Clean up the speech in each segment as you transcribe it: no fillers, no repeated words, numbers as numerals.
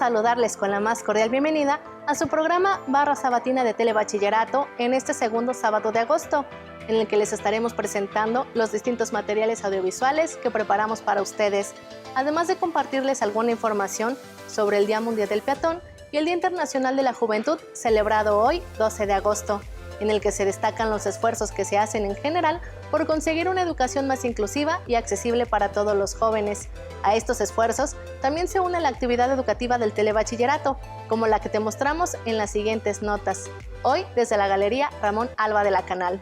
saludarles con la más cordial bienvenida a su programa Barra Sabatina de Telebachillerato en este segundo sábado de agosto, en el que les estaremos presentando los distintos materiales audiovisuales que preparamos para ustedes, además de compartirles alguna información sobre el Día Mundial del Peatón y el Día Internacional de la Juventud, celebrado hoy, 12 de agosto, en el que se destacan los esfuerzos que se hacen en general por conseguir una educación más inclusiva y accesible para todos los jóvenes. A estos esfuerzos también se une la actividad educativa del telebachillerato, como la que te mostramos en las siguientes notas. Hoy desde la Galería Ramón Alba de la Canal.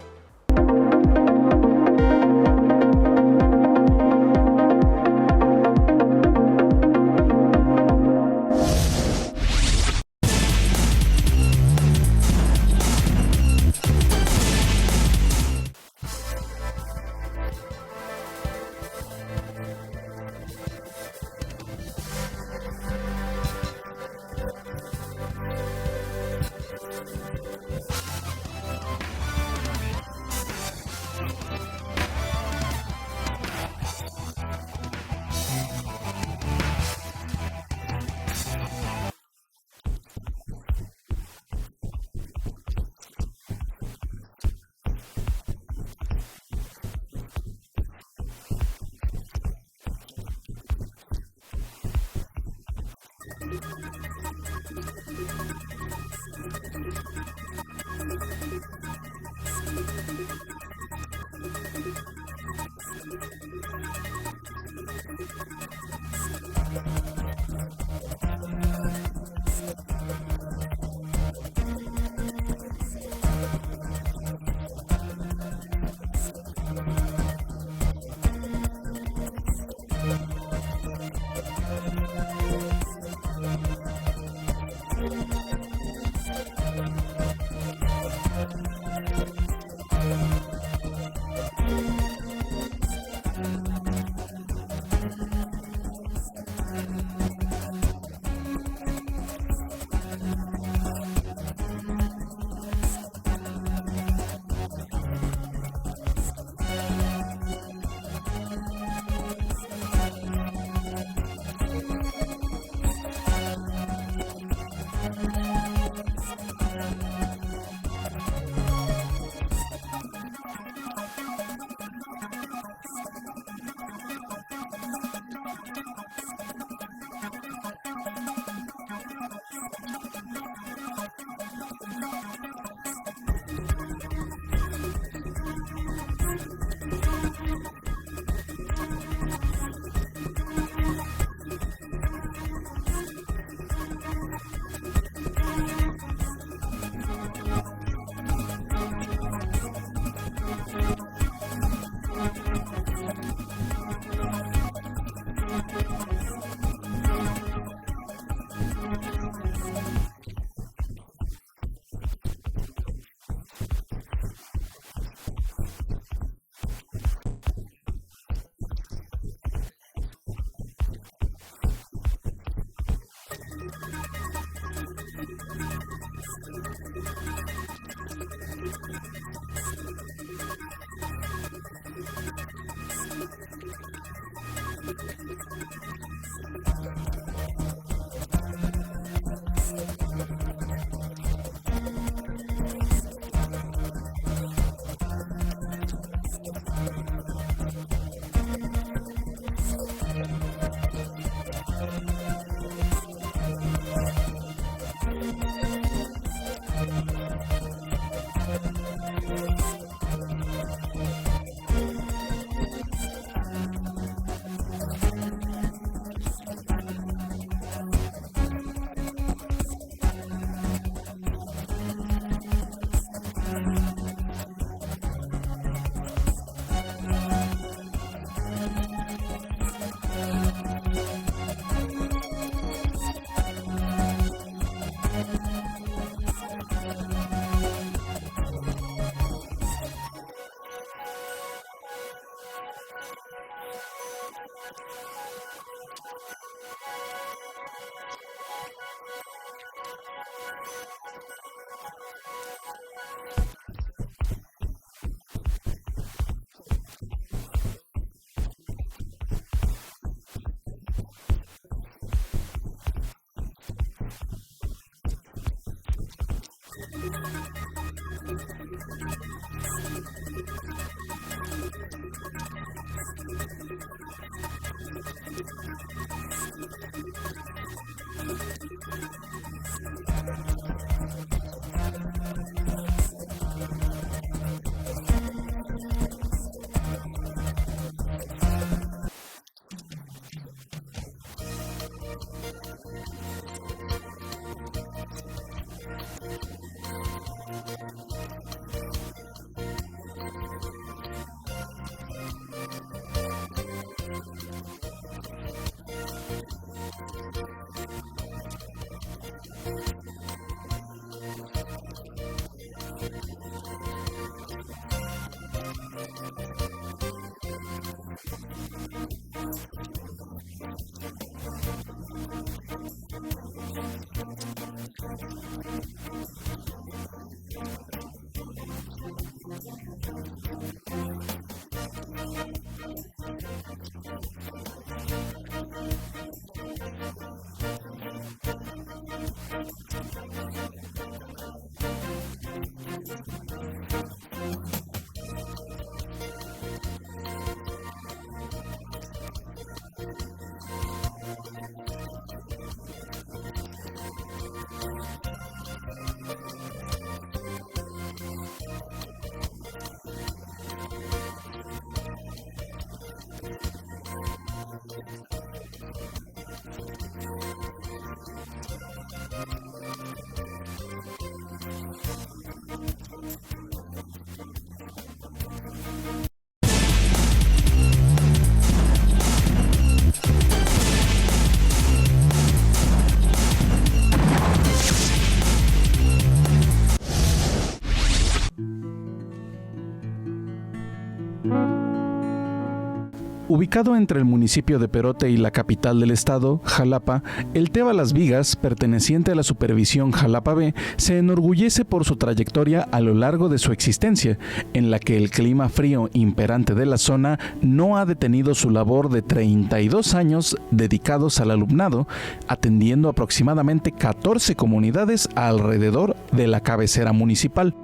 Ubicado entre el municipio de Perote y la capital del estado, Jalapa, el Teba Las Vigas, perteneciente a la Supervisión Jalapa B, se enorgullece por su trayectoria a lo largo de su existencia, en la que el clima frío imperante de la zona no ha detenido su labor de 32 años dedicados al alumnado, atendiendo aproximadamente 14 comunidades alrededor de la cabecera municipal.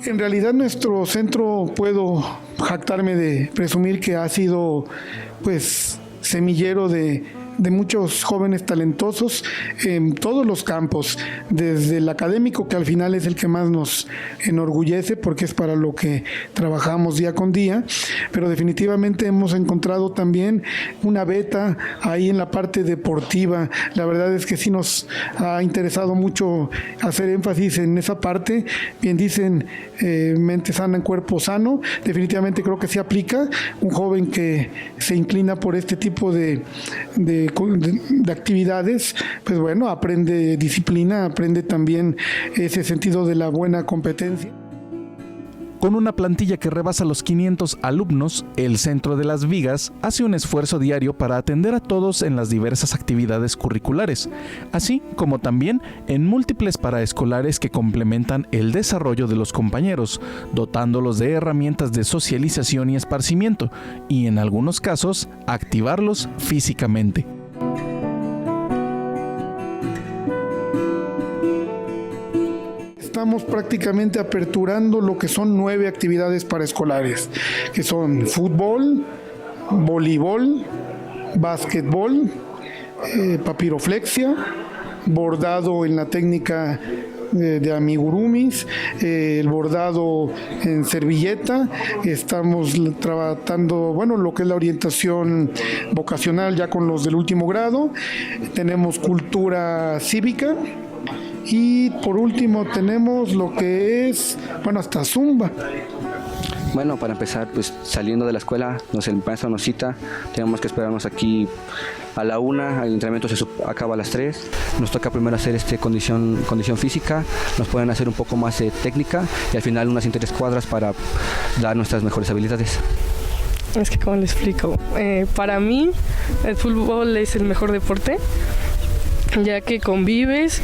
En realidad nuestro centro, puedo jactarme de presumir que ha sido pues semillero de muchos jóvenes talentosos en todos los campos, desde el académico, que al final es el que más nos enorgullece porque es para lo que trabajamos día con día, pero definitivamente hemos encontrado también una beta ahí en la parte deportiva. La verdad es que sí nos ha interesado mucho hacer énfasis en esa parte. Bien dicen, mente sana en cuerpo sano. Definitivamente creo que sí aplica. Un joven que se inclina por este tipo de actividades, pues bueno, aprende disciplina, aprende también ese sentido de la buena competencia. Con una plantilla que rebasa los 500 alumnos, el Centro de Las Vigas hace un esfuerzo diario para atender a todos en las diversas actividades curriculares, así como también en múltiples paraescolares que complementan el desarrollo de los compañeros, dotándolos de herramientas de socialización y esparcimiento, y en algunos casos, activarlos físicamente. Estamos prácticamente aperturando lo que son 9 actividades paraescolares, que son fútbol, voleibol, básquetbol, papiroflexia, bordado en la técnica de amigurumis, el bordado en servilleta. Estamos tratando, bueno, lo que es la orientación vocacional ya con los del último grado. Tenemos cultura cívica. Y por último tenemos lo que es, bueno, hasta zumba. Bueno, para empezar, pues saliendo de la escuela, el maestro nos cita, tenemos que esperarnos aquí a la 1, el entrenamiento se acaba a las 3, nos toca primero hacer condición física, nos pueden hacer un poco más de técnica y al final unas intercuadras para dar nuestras mejores habilidades. Es que, ¿cómo le explico? Para mí, el fútbol es el mejor deporte, ya que convives,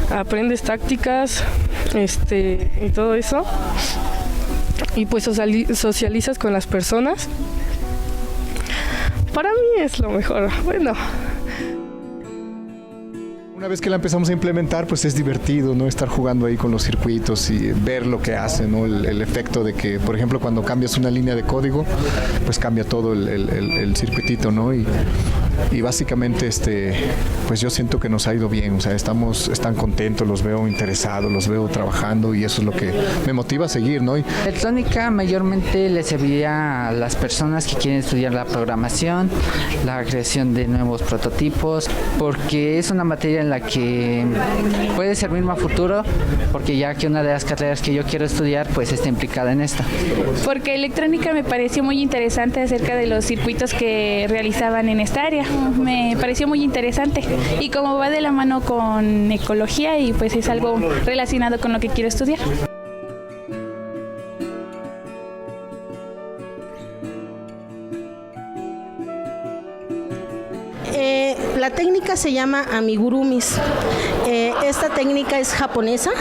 aprendes tácticas, y todo eso, y pues socializas con las personas. Para mí es lo mejor. Bueno, una una vez que la empezamos a implementar, pues es divertido, ¿no? Estar jugando ahí con los circuitos y ver lo que hace, ¿no? El efecto de que, por ejemplo, cuando cambias una línea de código, pues cambia todo el circuitito, ¿no? Y básicamente, pues yo siento que nos ha ido bien, o sea, están contentos, los veo interesados, los veo trabajando y eso es lo que me motiva a seguir, ¿no? Electrónica mayormente le serviría a las personas que quieren estudiar la programación, la creación de nuevos prototipos, porque es una materia en la que puede servirme a futuro, porque ya que una de las carreras que yo quiero estudiar pues está implicada en esta. Porque electrónica me pareció muy interesante acerca de los circuitos que realizaban en esta área. Me pareció muy interesante y como va de la mano con ecología y pues es algo relacionado con lo que quiero estudiar. La técnica se llama amigurumis. Esta técnica es japonesa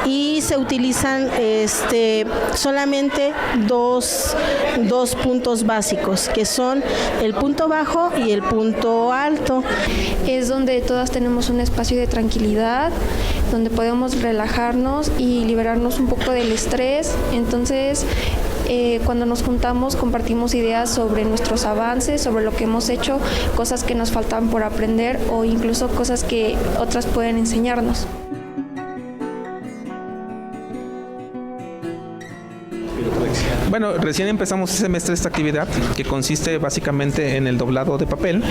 y se utilizan solamente dos puntos básicos, que son el punto bajo y el punto alto. Es donde todas tenemos un espacio de tranquilidad, donde podemos relajarnos y liberarnos un poco del estrés. Entonces, cuando nos juntamos compartimos ideas sobre nuestros avances, sobre lo que hemos hecho, cosas que nos faltan por aprender o incluso cosas que otras pueden enseñarnos. Bueno, recién empezamos este semestre esta actividad que consiste básicamente en el doblado de papel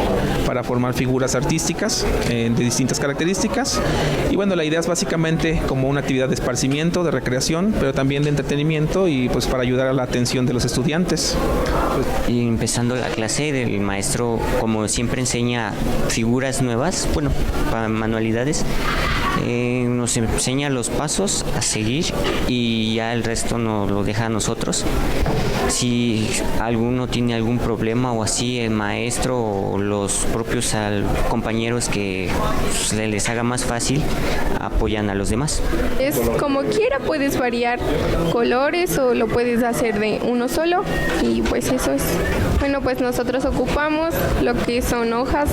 para formar figuras artísticas de distintas características. Y bueno, la idea es básicamente como una actividad de esparcimiento, de recreación, pero también de entretenimiento y pues para ayudar a la atención de los estudiantes. Y empezando la clase, el maestro, como siempre, enseña figuras nuevas, bueno, para manualidades. Nos enseña los pasos a seguir y ya el resto nos lo deja a nosotros. Si alguno tiene algún problema o así, el maestro o los propios compañeros que les haga más fácil, apoyan a los demás. Es como quiera, puedes variar colores o lo puedes hacer de uno solo y pues eso es. Bueno, pues nosotros ocupamos lo que son hojas,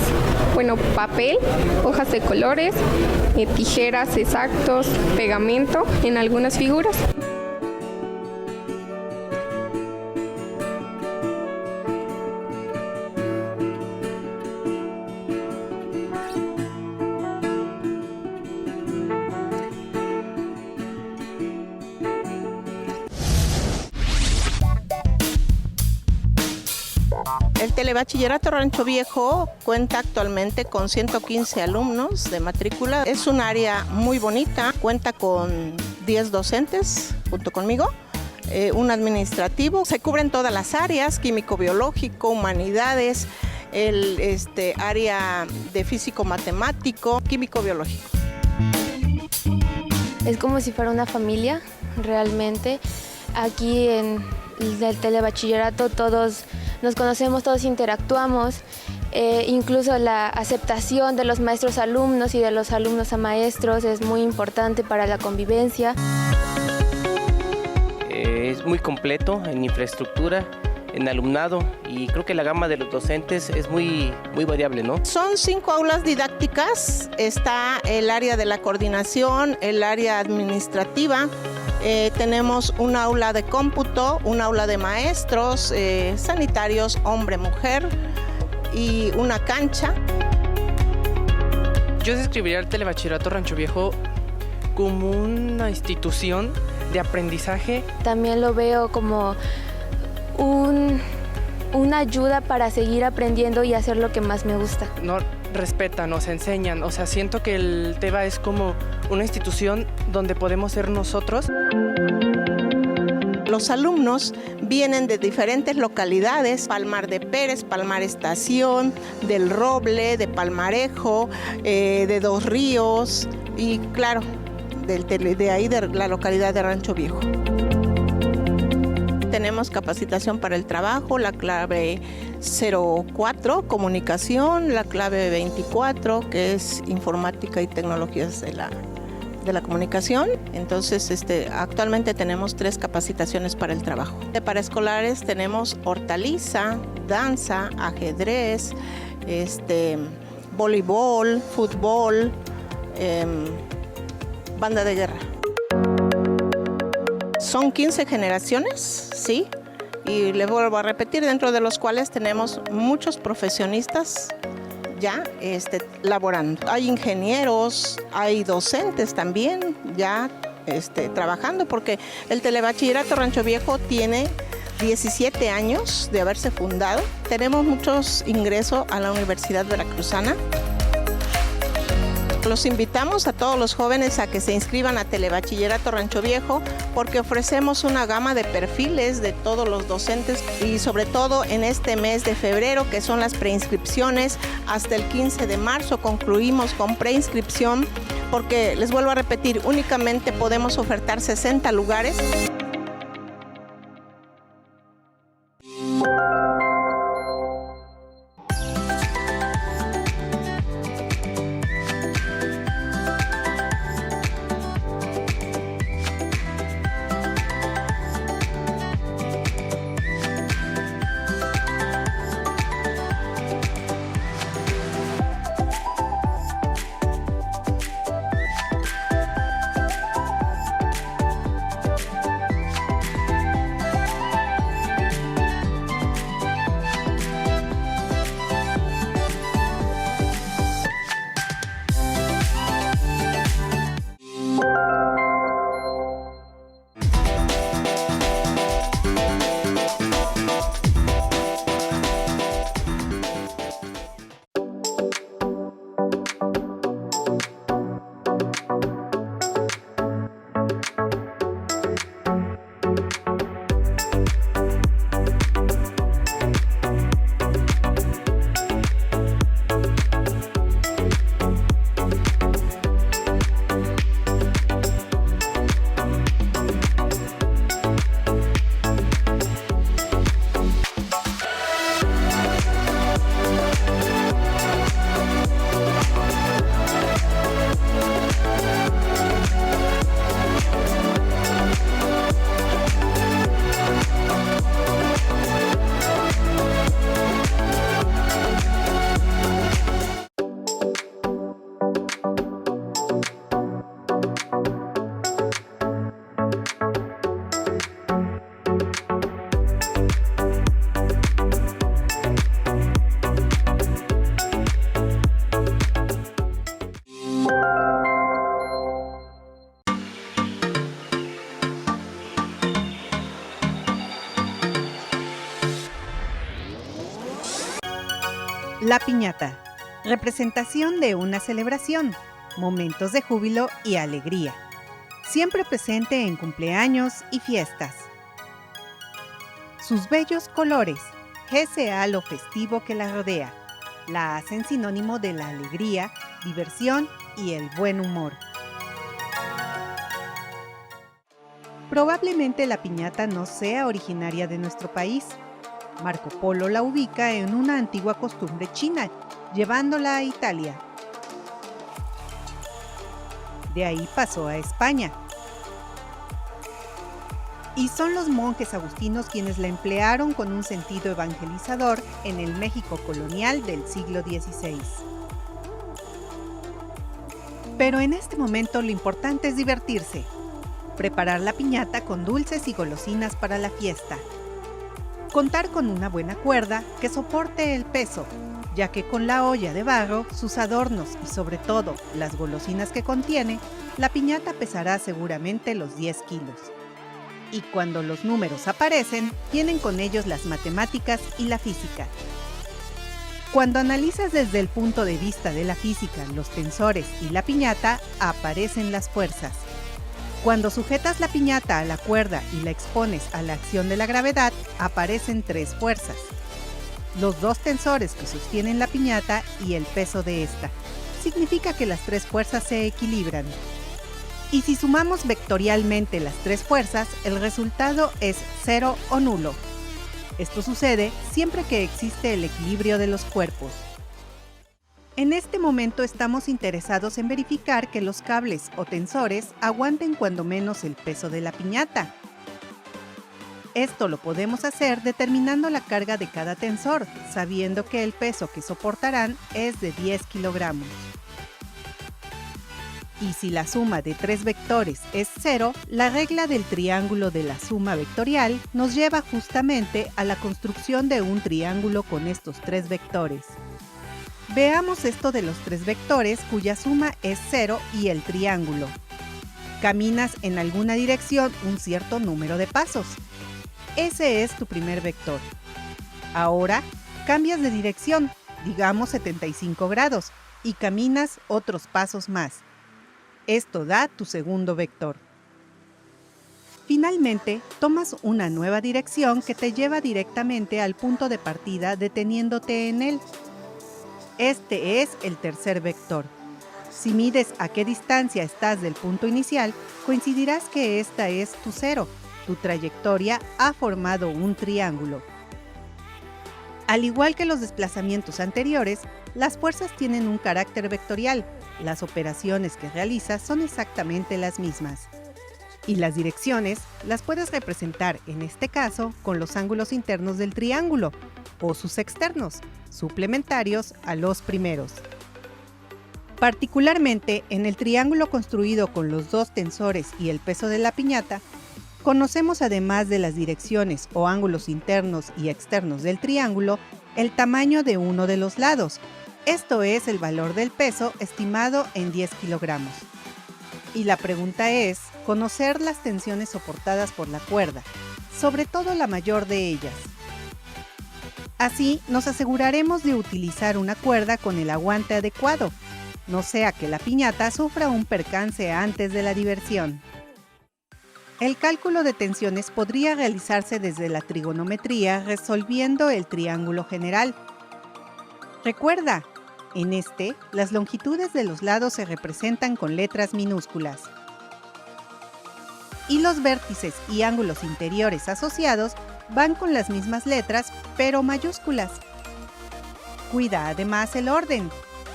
papel, hojas de colores, tijeras, exactos, pegamento en algunas figuras. El Telebachillerato Rancho Viejo cuenta actualmente con 115 alumnos de matrícula. Es un área muy bonita, cuenta con 10 docentes junto conmigo, un administrativo. Se cubren todas las áreas, químico-biológico, humanidades, el área de físico-matemático, químico-biológico. Es como si fuera una familia, realmente. Aquí en el Telebachillerato todos nos conocemos, todos interactuamos, incluso la aceptación de los maestros a alumnos y de los alumnos a maestros es muy importante para la convivencia. Es muy completo en infraestructura, en alumnado y creo que la gama de los docentes es muy variable, ¿no? Son 5 aulas didácticas, está el área de la coordinación, el área administrativa. Tenemos un aula de cómputo, un aula de maestros, sanitarios, hombre-mujer y una cancha. Yo describiría el Telebachillerato Rancho Viejo como una institución de aprendizaje. También lo veo como una ayuda para seguir aprendiendo y hacer lo que más me gusta. Nos respetan, nos enseñan, o sea, siento que el TEBA es como una institución donde podemos ser nosotros. Los alumnos vienen de diferentes localidades, Palmar de Pérez, Palmar Estación, del Roble, de Palmarejo, de Dos Ríos y claro, de ahí de la localidad de Rancho Viejo. Tenemos capacitación para el trabajo, la clave 04, comunicación, la clave 24, que es informática y tecnologías de la comunicación. Entonces, actualmente tenemos 3 capacitaciones para el trabajo. Para escolares tenemos hortaliza, danza, ajedrez, voleibol, fútbol, banda de guerra. Son 15 generaciones, sí, y le vuelvo a repetir, dentro de los cuales tenemos muchos profesionistas ya laborando. Hay ingenieros, hay docentes también ya trabajando, porque el Telebachillerato Rancho Viejo tiene 17 años de haberse fundado. Tenemos muchos ingresos a la Universidad Veracruzana. Los invitamos a todos los jóvenes a que se inscriban a Telebachillerato Rancho Viejo, porque ofrecemos una gama de perfiles de todos los docentes, y sobre todo en este mes de febrero, que son las preinscripciones. Hasta el 15 de marzo concluimos con preinscripción, porque les vuelvo a repetir, únicamente podemos ofertar 60 lugares. La piñata, representación de una celebración, momentos de júbilo y alegría, siempre presente en cumpleaños y fiestas. Sus bellos colores, pese a lo festivo que la rodea, la hacen sinónimo de la alegría, diversión y el buen humor. Probablemente la piñata no sea originaria de nuestro país. Marco Polo la ubica en una antigua costumbre china, llevándola a Italia. De ahí pasó a España. Y son los monjes agustinos quienes la emplearon con un sentido evangelizador en el México colonial del siglo XVI. Pero en este momento lo importante es divertirse. Preparar la piñata con dulces y golosinas para la fiesta. Contar con una buena cuerda que soporte el peso, ya que con la olla de barro, sus adornos y sobre todo las golosinas que contiene, la piñata pesará seguramente los 10 kilos. Y cuando los números aparecen, vienen con ellos las matemáticas y la física. Cuando analizas desde el punto de vista de la física los tensores y la piñata, aparecen las fuerzas. Cuando sujetas la piñata a la cuerda y la expones a la acción de la gravedad, aparecen 3 fuerzas. Los 2 tensores que sostienen la piñata y el peso de esta. Significa que las 3 fuerzas se equilibran. Y si sumamos vectorialmente las 3 fuerzas, el resultado es 0 o nulo. Esto sucede siempre que existe el equilibrio de los cuerpos. En este momento estamos interesados en verificar que los cables o tensores aguanten cuando menos el peso de la piñata. Esto lo podemos hacer determinando la carga de cada tensor, sabiendo que el peso que soportarán es de 10 kilogramos. Y si la suma de 3 vectores es 0, la regla del triángulo de la suma vectorial nos lleva justamente a la construcción de un triángulo con estos 3 vectores. Veamos esto de los 3 vectores cuya suma es 0 y el triángulo. Caminas en alguna dirección un cierto número de pasos. Ese es tu primer vector. Ahora cambias de dirección, digamos 75 grados, y caminas otros pasos más. Esto da tu segundo vector. Finalmente, tomas una nueva dirección que te lleva directamente al punto de partida deteniéndote en él. Este es el tercer vector. Si mides a qué distancia estás del punto inicial, coincidirás que esta es tu cero. Tu trayectoria ha formado un triángulo. Al igual que los desplazamientos anteriores, las fuerzas tienen un carácter vectorial. Las operaciones que realizas son exactamente las mismas. Y las direcciones las puedes representar, en este caso, con los ángulos internos del triángulo, o sus externos, suplementarios a los primeros. Particularmente, en el triángulo construido con los 2 tensores y el peso de la piñata, conocemos además de las direcciones o ángulos internos y externos del triángulo, el tamaño de uno de los lados. Esto es el valor del peso estimado en 10 kilogramos. Y la pregunta es, conocer las tensiones soportadas por la cuerda, sobre todo la mayor de ellas. Así, nos aseguraremos de utilizar una cuerda con el aguante adecuado, no sea que la piñata sufra un percance antes de la diversión. El cálculo de tensiones podría realizarse desde la trigonometría resolviendo el triángulo general. Recuerda, en este, las longitudes de los lados se representan con letras minúsculas. Y los vértices y ángulos interiores asociados van con las mismas letras, pero mayúsculas. Cuida además el orden.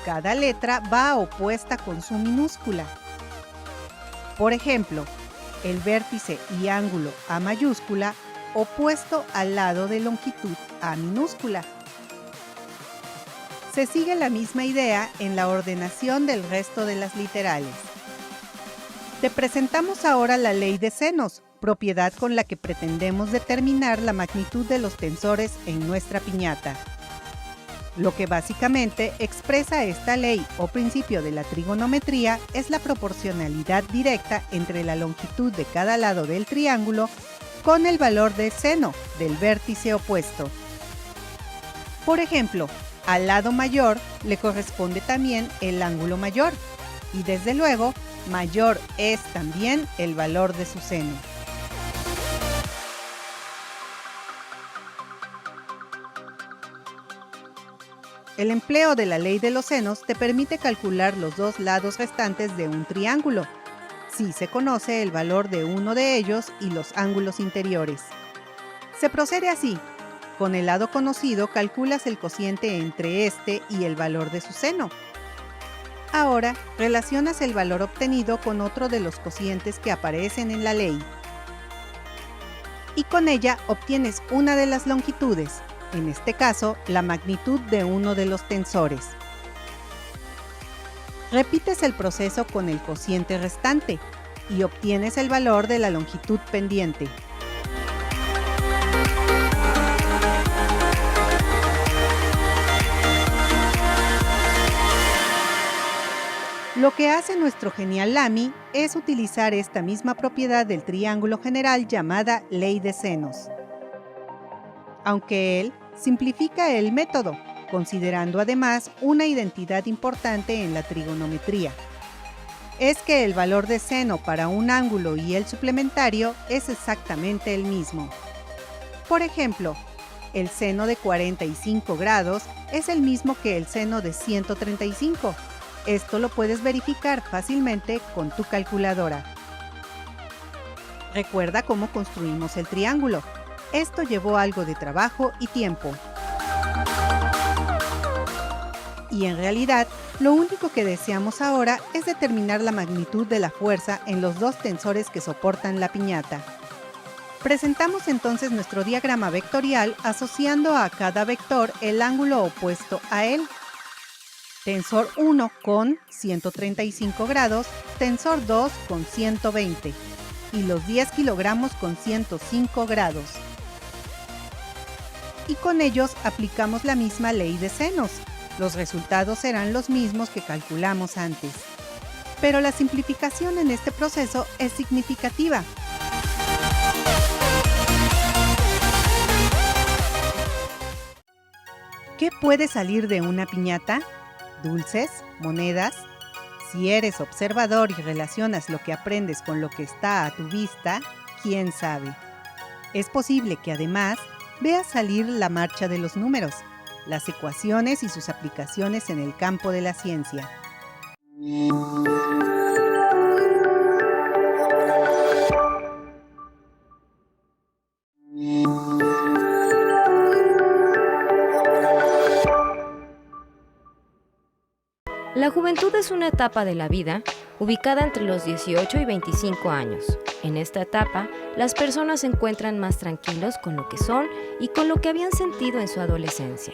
Cada letra va opuesta con su minúscula. Por ejemplo, el vértice y ángulo A mayúscula opuesto al lado de longitud A minúscula. Se sigue la misma idea en la ordenación del resto de las literales. Te presentamos ahora la ley de senos, propiedad con la que pretendemos determinar la magnitud de los tensores en nuestra piñata. Lo que básicamente expresa esta ley o principio de la trigonometría es la proporcionalidad directa entre la longitud de cada lado del triángulo con el valor de seno del vértice opuesto. Por ejemplo, al lado mayor le corresponde también el ángulo mayor y desde luego mayor es también el valor de su seno. El empleo de la ley de los senos te permite calcular los 2 lados restantes de un triángulo, si se conoce el valor de uno de ellos y los ángulos interiores. Se procede así. Con el lado conocido calculas el cociente entre este y el valor de su seno. Ahora relacionas el valor obtenido con otro de los cocientes que aparecen en la ley. Y con ella obtienes una de las longitudes, en este caso la magnitud de uno de los tensores. Repites el proceso con el cociente restante y obtienes el valor de la longitud pendiente. Lo que hace nuestro genial Lamy es utilizar esta misma propiedad del triángulo general llamada ley de senos. Aunque él simplifica el método, considerando además una identidad importante en la trigonometría. Es que el valor de seno para un ángulo y el suplementario es exactamente el mismo. Por ejemplo, el seno de 45 grados es el mismo que el seno de 135. Esto lo puedes verificar fácilmente con tu calculadora. Recuerda cómo construimos el triángulo. Esto llevó algo de trabajo y tiempo. Y en realidad, lo único que deseamos ahora es determinar la magnitud de la fuerza en los 2 tensores que soportan la piñata. Presentamos entonces nuestro diagrama vectorial asociando a cada vector el ángulo opuesto a él. Tensor 1 con 135 grados, Tensor 2 con 120 y los 10 kilogramos con 105 grados. Y con ellos aplicamos la misma ley de senos. Los resultados serán los mismos que calculamos antes. Pero la simplificación en este proceso es significativa. ¿Qué puede salir de una piñata? ¿Dulces? ¿Monedas? Si eres observador y relacionas lo que aprendes con lo que está a tu vista, ¿quién sabe? Es posible que además veas salir la marcha de los números, las ecuaciones y sus aplicaciones en el campo de la ciencia. La juventud es una etapa de la vida ubicada entre los 18 y 25 años. En esta etapa, las personas se encuentran más tranquilos con lo que son y con lo que habían sentido en su adolescencia.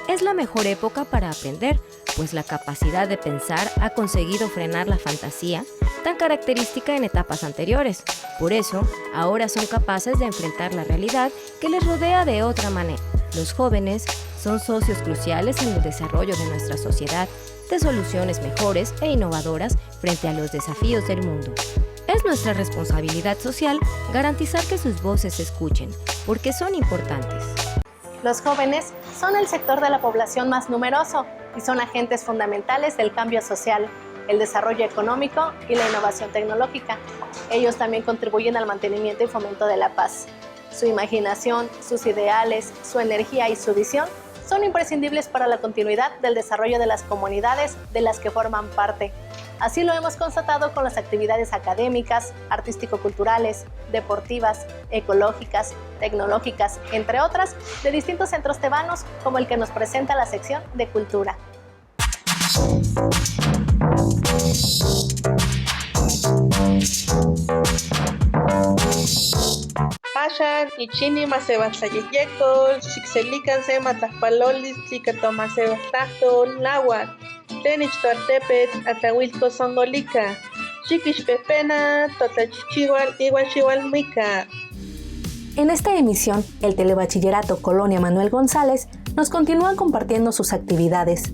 Es la mejor época para aprender, pues la capacidad de pensar ha conseguido frenar la fantasía, tan característica en etapas anteriores. Por eso, ahora son capaces de enfrentar la realidad que les rodea de otra manera. Los jóvenes son socios cruciales en el desarrollo de nuestra sociedad, de soluciones mejores e innovadoras frente a los desafíos del mundo. Es nuestra responsabilidad social garantizar que sus voces se escuchen, porque son importantes. Los jóvenes son el sector de la población más numeroso y son agentes fundamentales del cambio social, el desarrollo económico y la innovación tecnológica. Ellos también contribuyen al mantenimiento y fomento de la paz. Su imaginación, sus ideales, su energía y su visión son imprescindibles para la continuidad del desarrollo de las comunidades de las que forman parte. Así lo hemos constatado con las actividades académicas, artístico-culturales, deportivas, ecológicas, tecnológicas, entre otras, de distintos centros tebanos, como el que nos presenta la sección de Cultura. Ashan y chini masebas sayeyekol, xixelican se matapalolis, tlicatomasebas tahtol, náhuatl, tenich tuartepet, atlahuilco songolica, chiquixpepena, totlachichihual, igualchihualmica. En esta emisión, el Telebachillerato Colonia Manuel González nos continúa compartiendo sus actividades,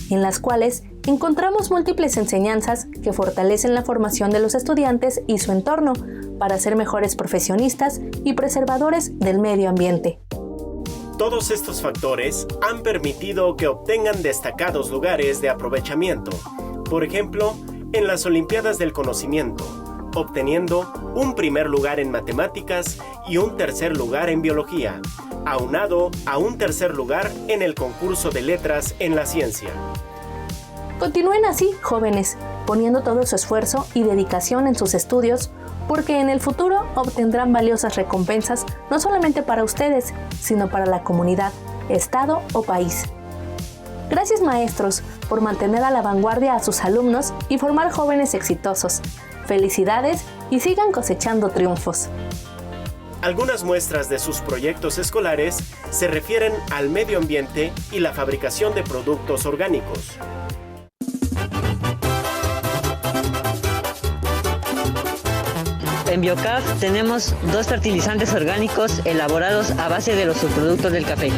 en las cuales encontramos múltiples enseñanzas que fortalecen la formación de los estudiantes y su entorno para ser mejores profesionistas y preservadores del medio ambiente. Todos estos factores han permitido que obtengan destacados lugares de aprovechamiento, por ejemplo, en las Olimpiadas del Conocimiento, obteniendo un primer lugar en matemáticas y un tercer lugar en biología, aunado a un tercer lugar en el concurso de letras en la ciencia. Continúen así, jóvenes, poniendo todo su esfuerzo y dedicación en sus estudios, porque en el futuro obtendrán valiosas recompensas no solamente para ustedes, sino para la comunidad, estado o país. Gracias, maestros, por mantener a la vanguardia a sus alumnos y formar jóvenes exitosos. Felicidades y sigan cosechando triunfos. Algunas muestras de sus proyectos escolares se refieren al medio ambiente y la fabricación de productos orgánicos. En Biocaf tenemos 2 fertilizantes orgánicos elaborados a base de los subproductos del café.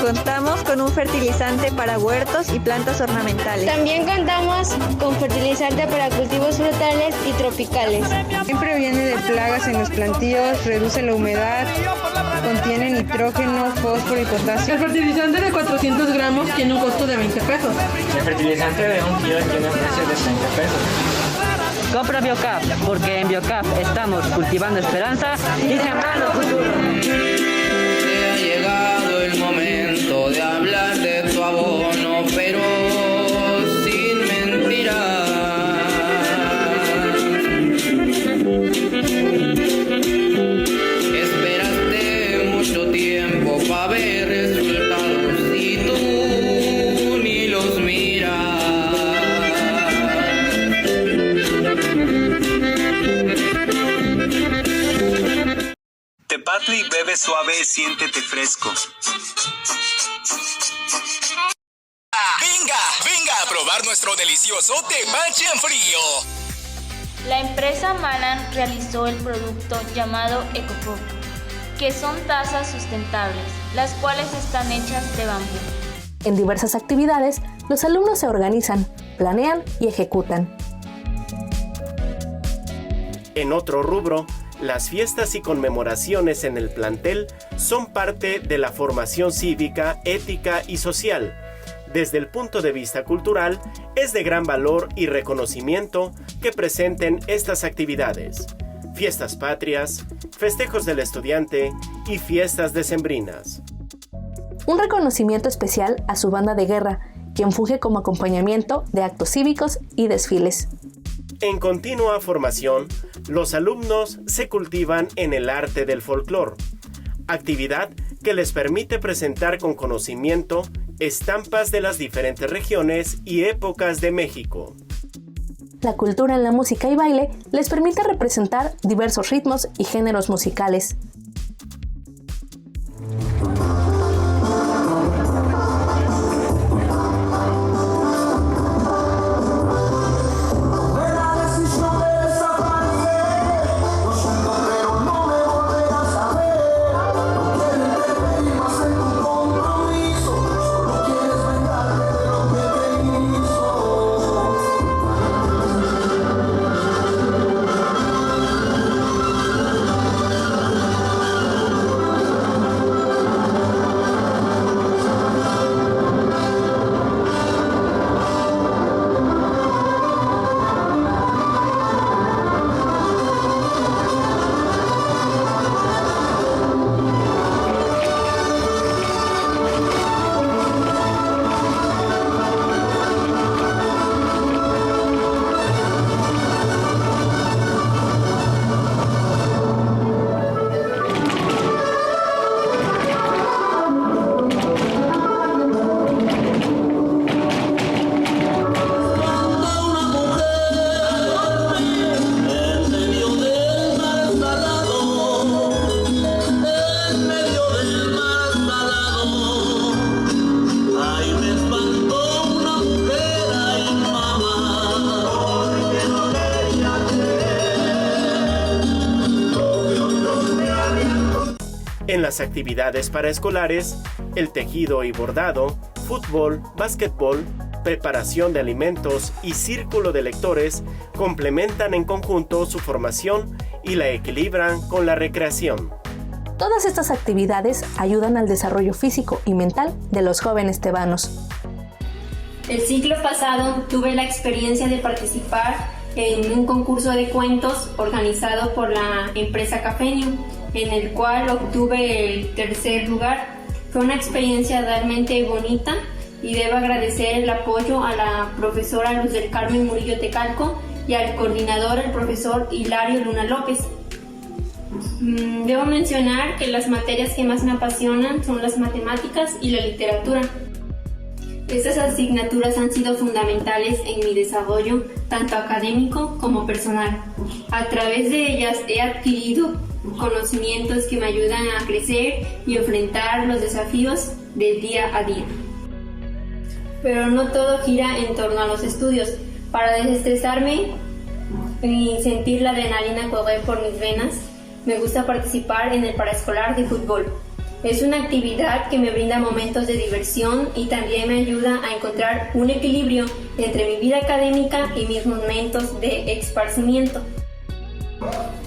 Contamos con un fertilizante para huertos y plantas ornamentales. También contamos con fertilizante para cultivos frutales y tropicales. Siempre previene de plagas en los plantíos, reduce la humedad, contiene nitrógeno, fósforo y potasio. El fertilizante de 400 gramos tiene un costo de 20 pesos. El fertilizante de 1 kilo tiene un precio de 30 pesos. Compra Biocaf, porque en Biocaf estamos cultivando esperanza y sembrando futuro. Ha llegado el momento de hablar de tu abono, pero sin mentiras. Esperaste mucho tiempo para ver resultados y tú ni los miras. Tepatli bebe suave, siéntete fresco. ¡Venga! probar nuestro delicioso tepache en frío. La empresa Malan realizó el producto llamado EcoCup, que son tazas sustentables, las cuales están hechas de bambú. En diversas actividades, los alumnos se organizan, planean y ejecutan. En otro rubro, las fiestas y conmemoraciones en el plantel son parte de la formación cívica, ética y social. Desde el punto de vista cultural, es de gran valor y reconocimiento que presenten estas actividades. Fiestas patrias, festejos del estudiante y fiestas decembrinas. Un reconocimiento especial a su banda de guerra, quien funge como acompañamiento de actos cívicos y desfiles. En continua formación, los alumnos se cultivan en el arte del folclore, actividad que les permite presentar con conocimiento estampas de las diferentes regiones y épocas de México. La cultura en la música y baile les permite representar diversos ritmos y géneros musicales. En las actividades paraescolares, el tejido y bordado, fútbol, básquetbol, preparación de alimentos y círculo de lectores complementan en conjunto su formación y la equilibran con la recreación. Todas estas actividades ayudan al desarrollo físico y mental de los jóvenes tebanos. El ciclo pasado tuve la experiencia de participar en un concurso de cuentos organizado por la empresa Cafeño, en el cual obtuve el tercer lugar. Fue una experiencia realmente bonita y debo agradecer el apoyo a la profesora Luz del Carmen Murillo Tecalco y al coordinador, el profesor Hilario Luna López. Debo mencionar que las materias que más me apasionan son las matemáticas y la literatura. Estas asignaturas han sido fundamentales en mi desarrollo, tanto académico como personal. A través de ellas he adquirido conocimientos que me ayudan a crecer y enfrentar los desafíos del día a día. Pero no todo gira en torno a los estudios. Para desestresarme y sentir la adrenalina correr por mis venas, me gusta participar en el paraescolar de fútbol. Es una actividad que me brinda momentos de diversión y también me ayuda a encontrar un equilibrio entre mi vida académica y mis momentos de esparcimiento.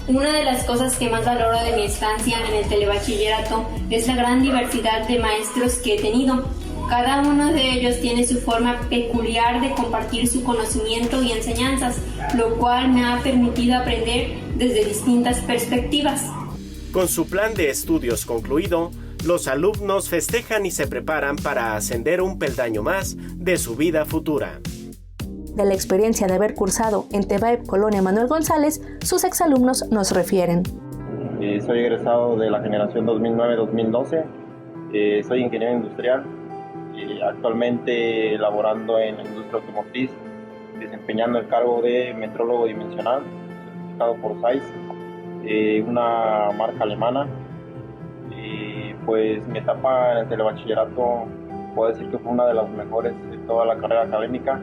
Una de las cosas que más valoro de mi estancia en el telebachillerato es la gran diversidad de maestros que he tenido. Cada uno de ellos tiene su forma peculiar de compartir su conocimiento y enseñanzas, lo cual me ha permitido aprender desde distintas perspectivas. Con su plan de estudios concluido, los alumnos festejan y se preparan para ascender un peldaño más de su vida futura. De la experiencia de haber cursado en TEBAEP Colonia Manuel González, sus exalumnos nos refieren. Soy egresado de la generación 2009-2012, soy ingeniero industrial, actualmente laborando en la industria automotriz, desempeñando el cargo de metrólogo dimensional, certificado por SAIS, una marca alemana. Pues mi etapa en el telebachillerato puedo decir que fue una de las mejores de toda la carrera académica,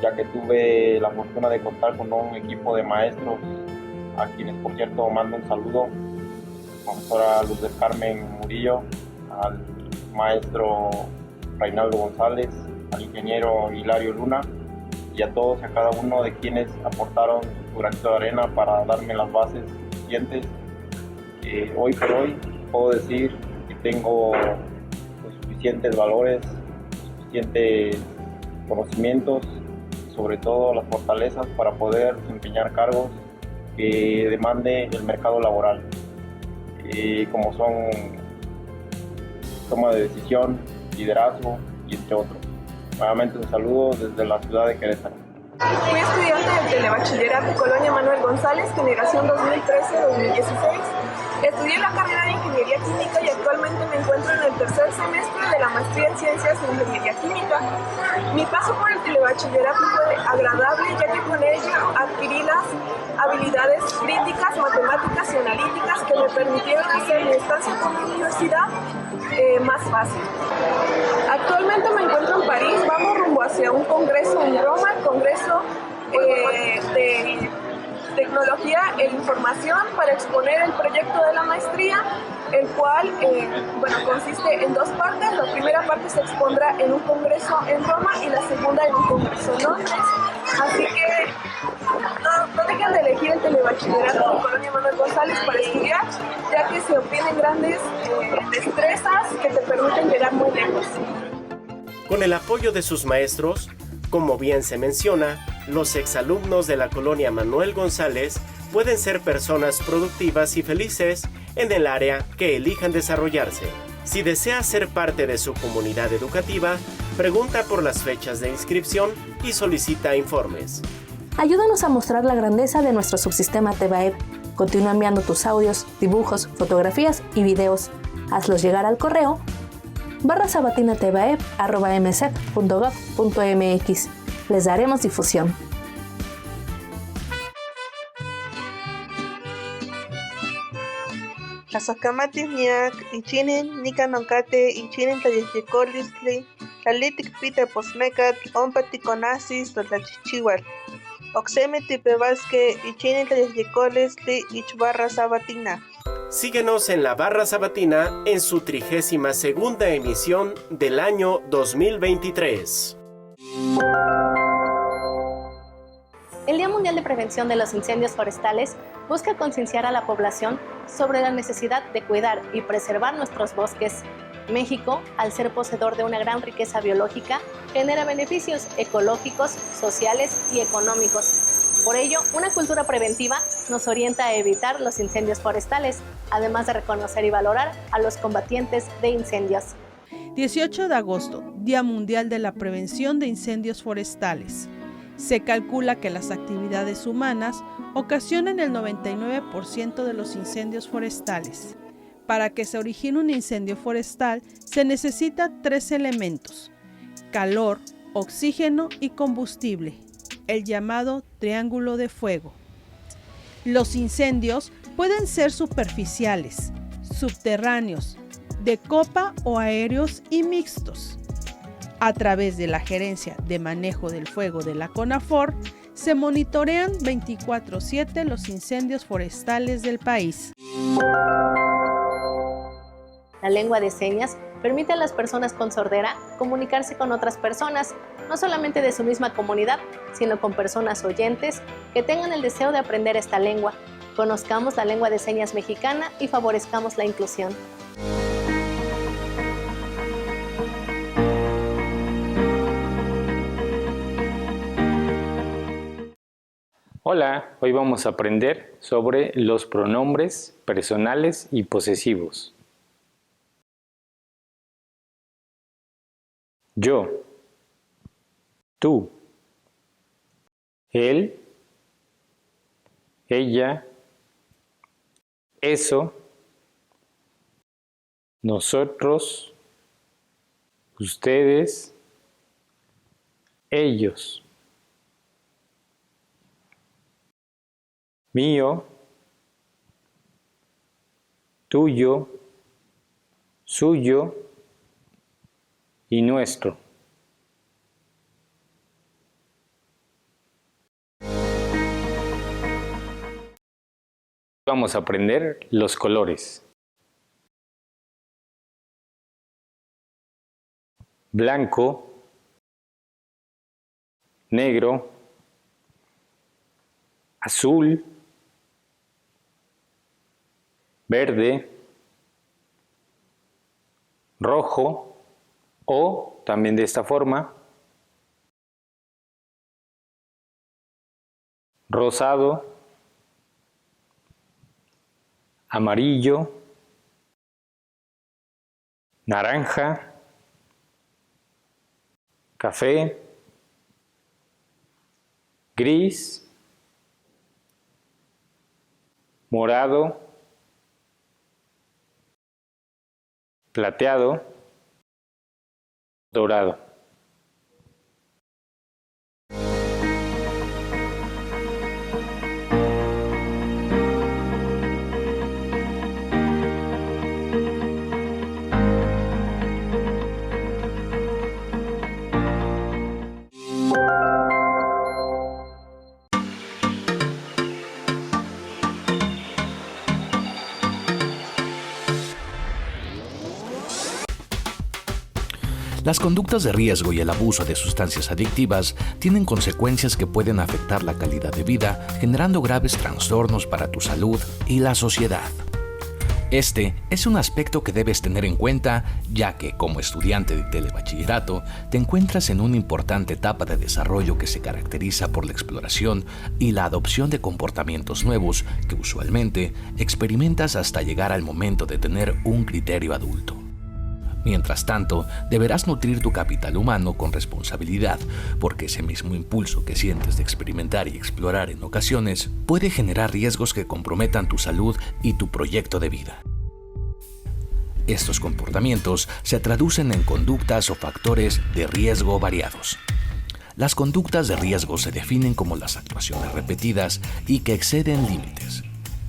ya que tuve la fortuna de contar con un equipo de maestros, a quienes por cierto mando un saludo, profesora Luz del Carmen Murillo, al maestro Reinaldo González, al ingeniero Hilario Luna y a todos y a cada uno de quienes aportaron su granito de arena para darme las bases suficientes. Hoy por hoy puedo decir que tengo los suficientes valores, suficientes conocimientos, sobre todo las fortalezas para poder desempeñar cargos que demande el mercado laboral, como son toma de decisión, liderazgo y entre otros. Nuevamente un saludo desde la ciudad de Querétaro. Fui estudiante del Telebachillerato Colonia Manuel González, generación 2013-2016. Estudié la carrera de Ingeniería Química y actualmente me encuentro en el tercer semestre de la maestría en Ciencias de Ingeniería Química. Mi paso por el telebachillerato fue agradable, ya que con ello adquirí las habilidades críticas, matemáticas y analíticas que me permitieron hacer mi estancia con la universidad más fácil. Actualmente me encuentro en París, vamos rumbo hacia un congreso en Roma, el congreso de Tecnología e Información, para exponer el proyecto de la maestría, el cual consiste en dos partes. La primera parte se expondrá en un congreso en Roma y la segunda en un congreso en Londres. Así que no dejen de elegir el telebachillerato de Colonia Manuel González para estudiar, ya que se obtienen grandes destrezas que te permiten llegar muy lejos. Con el apoyo de sus maestros, como bien se menciona, los exalumnos de la Colonia Manuel González pueden ser personas productivas y felices en el área que elijan desarrollarse. Si deseas ser parte de su comunidad educativa, pregunta por las fechas de inscripción y solicita informes. Ayúdanos a mostrar la grandeza de nuestro subsistema TEBAEB. Continúa enviando tus audios, dibujos, fotografías y videos. Hazlos llegar al correo @sabatinatebaeb@msec.gov.mx. Les daremos difusión. Asakamatis niak ichinin nikanonkate ichinin tlayehyekolistli tlalitik pita posmekat ompa tikonasis totlachichiual. Oksemi tipevaske ichinin tlayehyekolistli ich Barra Sabatina. Síguenos en la Barra Sabatina en su 32ª emisión del año 2023. El Día Mundial de Prevención de los Incendios Forestales busca concienciar a la población sobre la necesidad de cuidar y preservar nuestros bosques. México, al ser poseedor de una gran riqueza biológica, genera beneficios ecológicos, sociales y económicos. Por ello, una cultura preventiva nos orienta a evitar los incendios forestales, además de reconocer y valorar a los combatientes de incendios. 18 de agosto, Día Mundial de la Prevención de Incendios Forestales. Se calcula que las actividades humanas ocasionan el 99% de los incendios forestales. Para que se origine un incendio forestal se necesita 3 elementos: calor, oxígeno y combustible, el llamado triángulo de fuego. Los incendios pueden ser superficiales, subterráneos, de copa o aéreos y mixtos. A través de la Gerencia de Manejo del Fuego de la CONAFOR, se monitorean 24/7 los incendios forestales del país. La lengua de señas permite a las personas con sordera comunicarse con otras personas, no solamente de su misma comunidad, sino con personas oyentes que tengan el deseo de aprender esta lengua. Conozcamos la lengua de señas mexicana y favorezcamos la inclusión. Hola, hoy vamos a aprender sobre los pronombres personales y posesivos. Yo, tú, él, ella, eso, nosotros, ustedes, ellos. Mío, tuyo, suyo y nuestro. vamos a aprender los colores. Blanco, negro, azul, verde, rojo o también de esta forma, rosado, amarillo, naranja, café, gris, morado, plateado, dorado. Las conductas de riesgo y el abuso de sustancias adictivas tienen consecuencias que pueden afectar la calidad de vida, generando graves trastornos para tu salud y la sociedad. Este es un aspecto que debes tener en cuenta, ya que como estudiante de telebachillerato te encuentras en una importante etapa de desarrollo que se caracteriza por la exploración y la adopción de comportamientos nuevos que usualmente experimentas hasta llegar al momento de tener un criterio adulto. Mientras tanto, deberás nutrir tu capital humano con responsabilidad, porque ese mismo impulso que sientes de experimentar y explorar en ocasiones puede generar riesgos que comprometan tu salud y tu proyecto de vida. Estos comportamientos se traducen en conductas o factores de riesgo variados. Las conductas de riesgo se definen como las actuaciones repetidas y que exceden límites.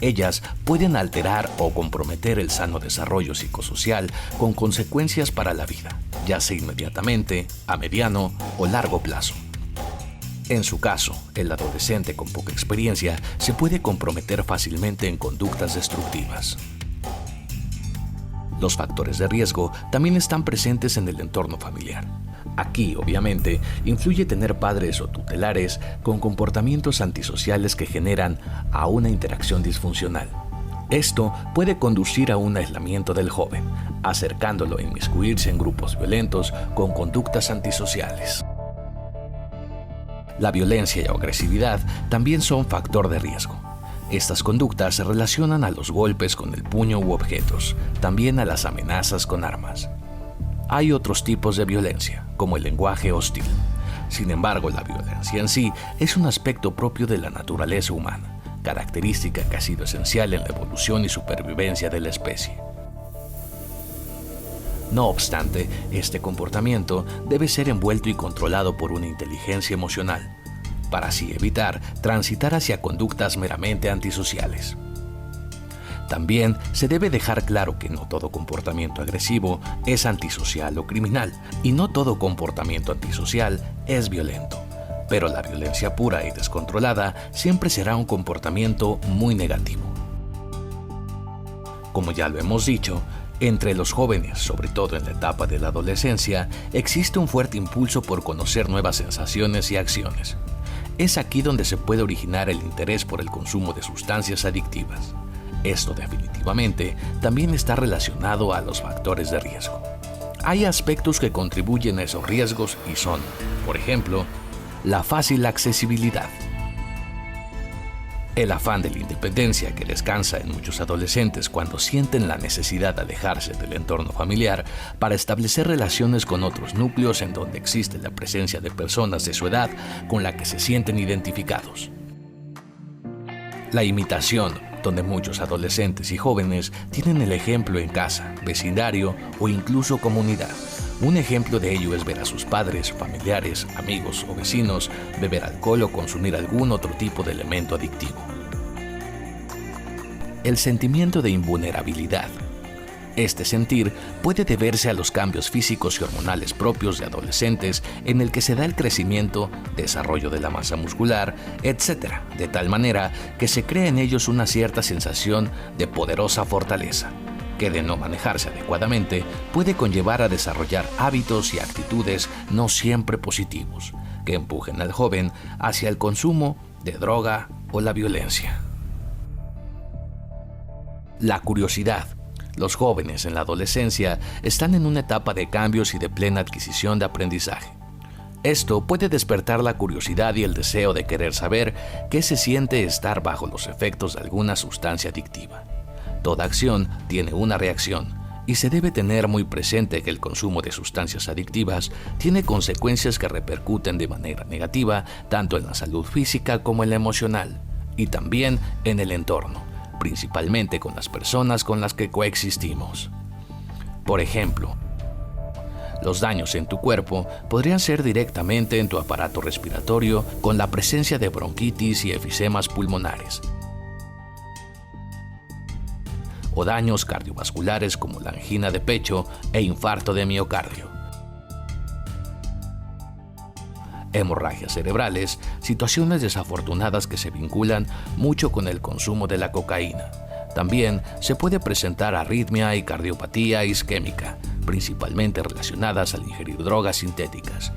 Ellas pueden alterar o comprometer el sano desarrollo psicosocial con consecuencias para la vida, ya sea inmediatamente, a mediano o largo plazo. En su caso, el adolescente con poca experiencia se puede comprometer fácilmente en conductas destructivas. Los factores de riesgo también están presentes en el entorno familiar. Aquí, obviamente, influye tener padres o tutelares con comportamientos antisociales que generan a una interacción disfuncional. Esto puede conducir a un aislamiento del joven, acercándolo a inmiscuirse en grupos violentos con conductas antisociales. La violencia y la agresividad también son factor de riesgo. Estas conductas se relacionan a los golpes con el puño u objetos, también a las amenazas con armas. Hay otros tipos de violencia, como el lenguaje hostil. Sin embargo, la violencia en sí es un aspecto propio de la naturaleza humana, característica que ha sido esencial en la evolución y supervivencia de la especie. No obstante, este comportamiento debe ser envuelto y controlado por una inteligencia emocional, para así evitar transitar hacia conductas meramente antisociales. También se debe dejar claro que no todo comportamiento agresivo es antisocial o criminal, y no todo comportamiento antisocial es violento. Pero la violencia pura y descontrolada siempre será un comportamiento muy negativo. Como ya lo hemos dicho, entre los jóvenes, sobre todo en la etapa de la adolescencia, existe un fuerte impulso por conocer nuevas sensaciones y acciones. Es aquí donde se puede originar el interés por el consumo de sustancias adictivas. Esto definitivamente también está relacionado a los factores de riesgo. Hay aspectos que contribuyen a esos riesgos y son, por ejemplo, la fácil accesibilidad. El afán de la independencia que descansa en muchos adolescentes cuando sienten la necesidad de alejarse del entorno familiar para establecer relaciones con otros núcleos en donde existe la presencia de personas de su edad con la que se sienten identificados. La imitación, donde muchos adolescentes y jóvenes tienen el ejemplo en casa, vecindario o incluso comunidad. Un ejemplo de ello es ver a sus padres, familiares, amigos o vecinos beber alcohol o consumir algún otro tipo de elemento adictivo. El sentimiento de invulnerabilidad. Este sentir puede deberse a los cambios físicos y hormonales propios de adolescentes en el que se da el crecimiento, desarrollo de la masa muscular, etc., de tal manera que se crea en ellos una cierta sensación de poderosa fortaleza, que de no manejarse adecuadamente puede conllevar a desarrollar hábitos y actitudes no siempre positivos, que empujen al joven hacia el consumo de droga o la violencia. La curiosidad. Los jóvenes en la adolescencia están en una etapa de cambios y de plena adquisición de aprendizaje. Esto puede despertar la curiosidad y el deseo de querer saber qué se siente estar bajo los efectos de alguna sustancia adictiva. Toda acción tiene una reacción y se debe tener muy presente que el consumo de sustancias adictivas tiene consecuencias que repercuten de manera negativa tanto en la salud física como en la emocional y también en el entorno, principalmente con las personas con las que coexistimos. Por ejemplo, los daños en tu cuerpo podrían ser directamente en tu aparato respiratorio con la presencia de bronquitis y efisemas pulmonares, o daños cardiovasculares como la angina de pecho e infarto de miocardio, hemorragias cerebrales, situaciones desafortunadas que se vinculan mucho con el consumo de la cocaína. También se puede presentar arritmia y cardiopatía isquémica, principalmente relacionadas al ingerir drogas sintéticas.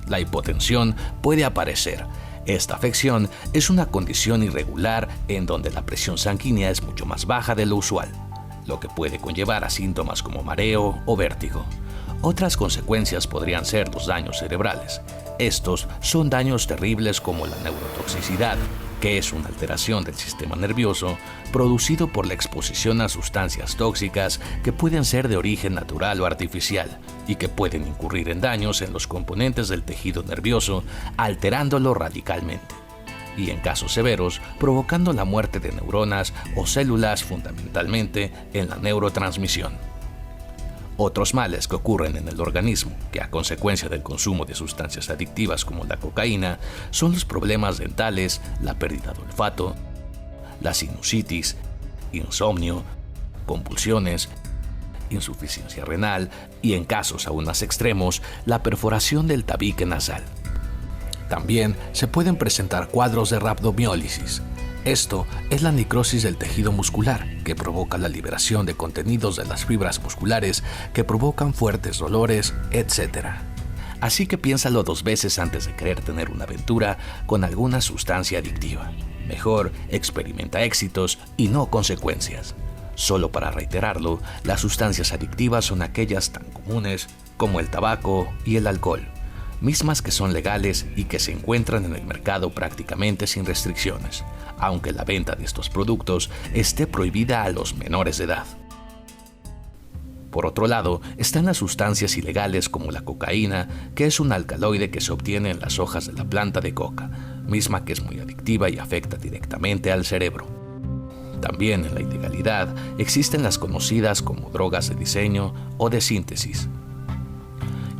La hipotensión puede aparecer. Esta afección es una condición irregular en donde la presión sanguínea es mucho más baja de lo usual, lo que puede conllevar a síntomas como mareo o vértigo. Otras consecuencias podrían ser los daños cerebrales. Estos son daños terribles como la neurotoxicidad, que es una alteración del sistema nervioso producido por la exposición a sustancias tóxicas que pueden ser de origen natural o artificial y que pueden incurrir en daños en los componentes del tejido nervioso, alterándolo radicalmente. Y en casos severos, provocando la muerte de neuronas o células fundamentalmente en la neurotransmisión. Otros males que ocurren en el organismo, que a consecuencia del consumo de sustancias adictivas como la cocaína, son los problemas dentales, la pérdida de olfato, la sinusitis, insomnio, convulsiones, insuficiencia renal y, en casos aún más extremos, la perforación del tabique nasal. También se pueden presentar cuadros de rhabdomiólisis. Esto es la necrosis del tejido muscular, que provoca la liberación de contenidos de las fibras musculares que provocan fuertes dolores, etc. Así que piénsalo 2 veces antes de querer tener una aventura con alguna sustancia adictiva. Mejor experimenta éxitos y no consecuencias. Solo para reiterarlo, las sustancias adictivas son aquellas tan comunes como el tabaco y el alcohol, mismas que son legales y que se encuentran en el mercado prácticamente sin restricciones, aunque la venta de estos productos esté prohibida a los menores de edad. Por otro lado, están las sustancias ilegales como la cocaína, que es un alcaloide que se obtiene en las hojas de la planta de coca, misma que es muy adictiva y afecta directamente al cerebro. También en la ilegalidad existen las conocidas como drogas de diseño o de síntesis,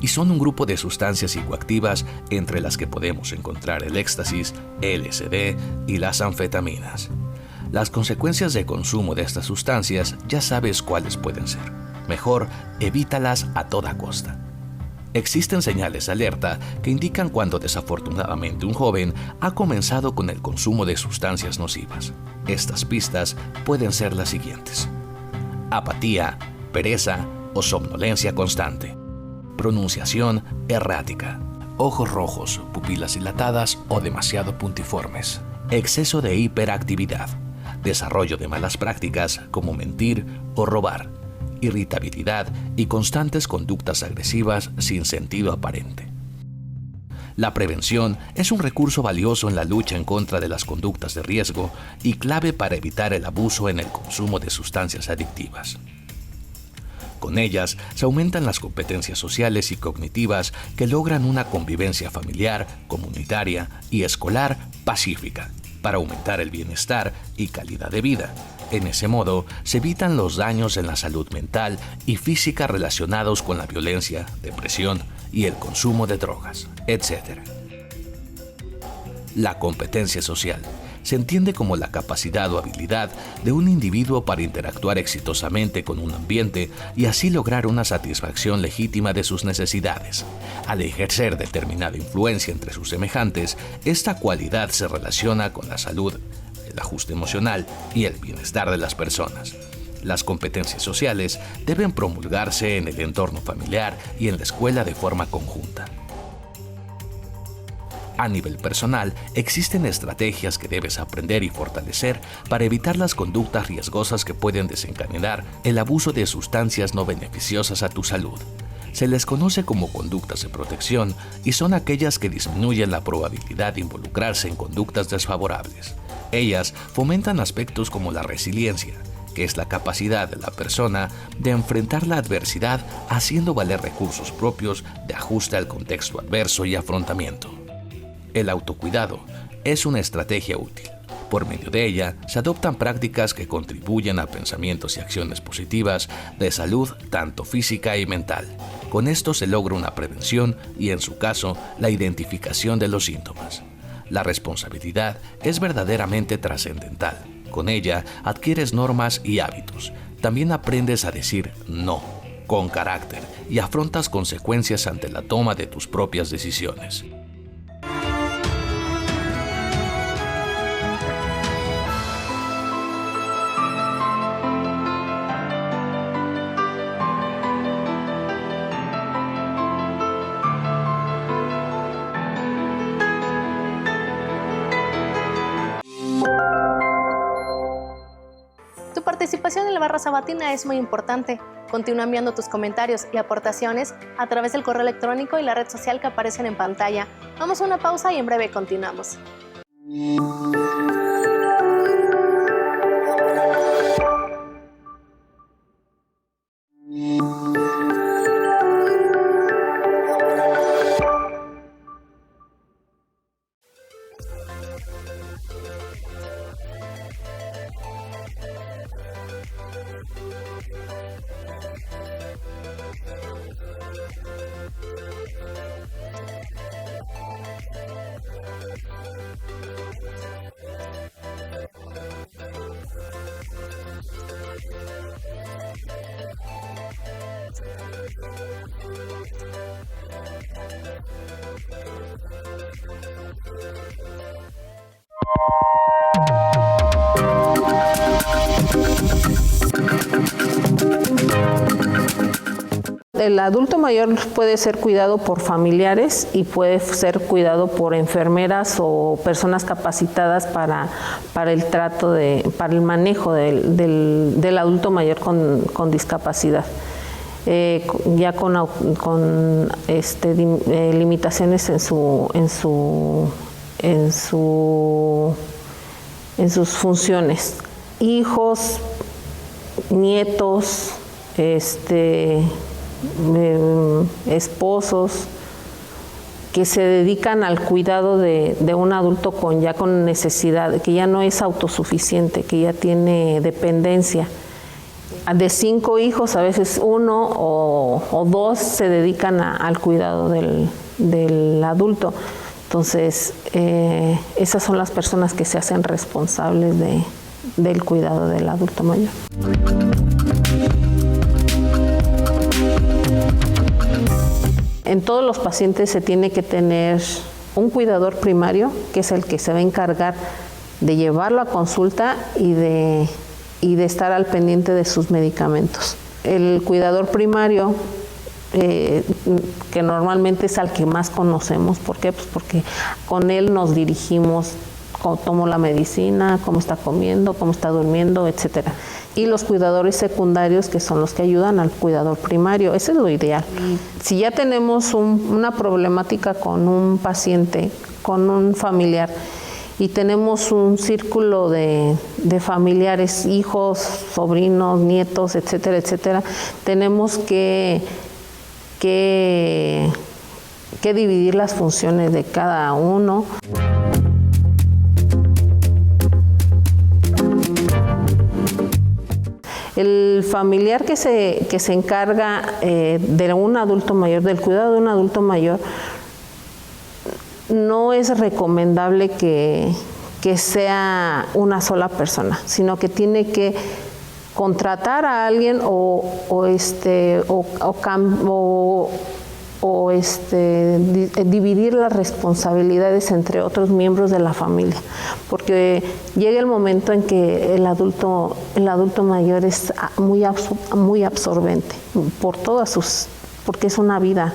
y son un grupo de sustancias psicoactivas entre las que podemos encontrar el éxtasis, LSD y las anfetaminas. Las consecuencias de consumo de estas sustancias ya sabes cuáles pueden ser. Mejor evítalas a toda costa. Existen señales de alerta que indican cuando desafortunadamente un joven ha comenzado con el consumo de sustancias nocivas. Estas pistas pueden ser las siguientes: apatía, pereza o somnolencia constante. Pronunciación errática, ojos rojos, pupilas dilatadas o demasiado puntiformes, exceso de hiperactividad, desarrollo de malas prácticas como mentir o robar, irritabilidad y constantes conductas agresivas sin sentido aparente. La prevención es un recurso valioso en la lucha en contra de las conductas de riesgo y clave para evitar el abuso en el consumo de sustancias adictivas. Con ellas se aumentan las competencias sociales y cognitivas que logran una convivencia familiar, comunitaria y escolar pacífica, para aumentar el bienestar y calidad de vida. En ese modo, se evitan los daños en la salud mental y física relacionados con la violencia, depresión y el consumo de drogas, etc. La competencia social. se entiende como la capacidad o habilidad de un individuo para interactuar exitosamente con un ambiente y así lograr una satisfacción legítima de sus necesidades. Al ejercer determinada influencia entre sus semejantes, esta cualidad se relaciona con la salud, el ajuste emocional y el bienestar de las personas. Las competencias sociales deben promulgarse en el entorno familiar y en la escuela de forma conjunta. A nivel personal, existen estrategias que debes aprender y fortalecer para evitar las conductas riesgosas que pueden desencadenar el abuso de sustancias no beneficiosas a tu salud. Se les conoce como conductas de protección y son aquellas que disminuyen la probabilidad de involucrarse en conductas desfavorables. Ellas fomentan aspectos como la resiliencia, que es la capacidad de la persona de enfrentar la adversidad haciendo valer recursos propios de ajuste al contexto adverso y afrontamiento. El autocuidado es una estrategia útil. Por medio de ella, se adoptan prácticas que contribuyen a pensamientos y acciones positivas de salud tanto física y mental. Con esto se logra una prevención y, en su caso, la identificación de los síntomas. La responsabilidad es verdaderamente trascendental. Con ella, adquieres normas y hábitos. También aprendes a decir no, con carácter, y afrontas consecuencias ante la toma de tus propias decisiones. Tu participación en la barra sabatina es muy importante. Continúa enviando tus comentarios y aportaciones a través del correo electrónico y la red social que aparecen en pantalla. Vamos a una pausa y en breve continuamos. El adulto mayor puede ser cuidado por familiares y puede ser cuidado por enfermeras o personas capacitadas para el trato para el manejo del adulto mayor con discapacidad. Ya con limitaciones en sus funciones. Hijos, nietos, esposos que se dedican al cuidado de un adulto con necesidad, que ya no es autosuficiente, que ya tiene dependencia. De 5 hijos, a veces 1 o 2 se dedican al cuidado del adulto. Entonces, esas son las personas que se hacen responsables del cuidado del adulto mayor. En todos los pacientes se tiene que tener un cuidador primario, que es el que se va a encargar de llevarlo a consulta y de estar al pendiente de sus medicamentos. El cuidador primario, que normalmente es al que más conocemos, ¿por qué? Pues porque con él nos dirigimos, cómo tomó la medicina, cómo está comiendo, cómo está durmiendo, etcétera. Y los cuidadores secundarios, que son los que ayudan al cuidador primario. Eso es lo ideal. Si ya tenemos una problemática con un paciente, con un familiar, y tenemos un círculo de familiares, hijos, sobrinos, nietos, etcétera, etcétera, tenemos que dividir las funciones de cada uno. El familiar que se encarga de un adulto mayor, del cuidado de un adulto mayor, no es recomendable que que sea una sola persona, sino que tiene que contratar a alguien dividir las responsabilidades entre otros miembros de la familia, porque llega el momento en que el adulto mayor es muy absorbente por todas sus, porque es una vida,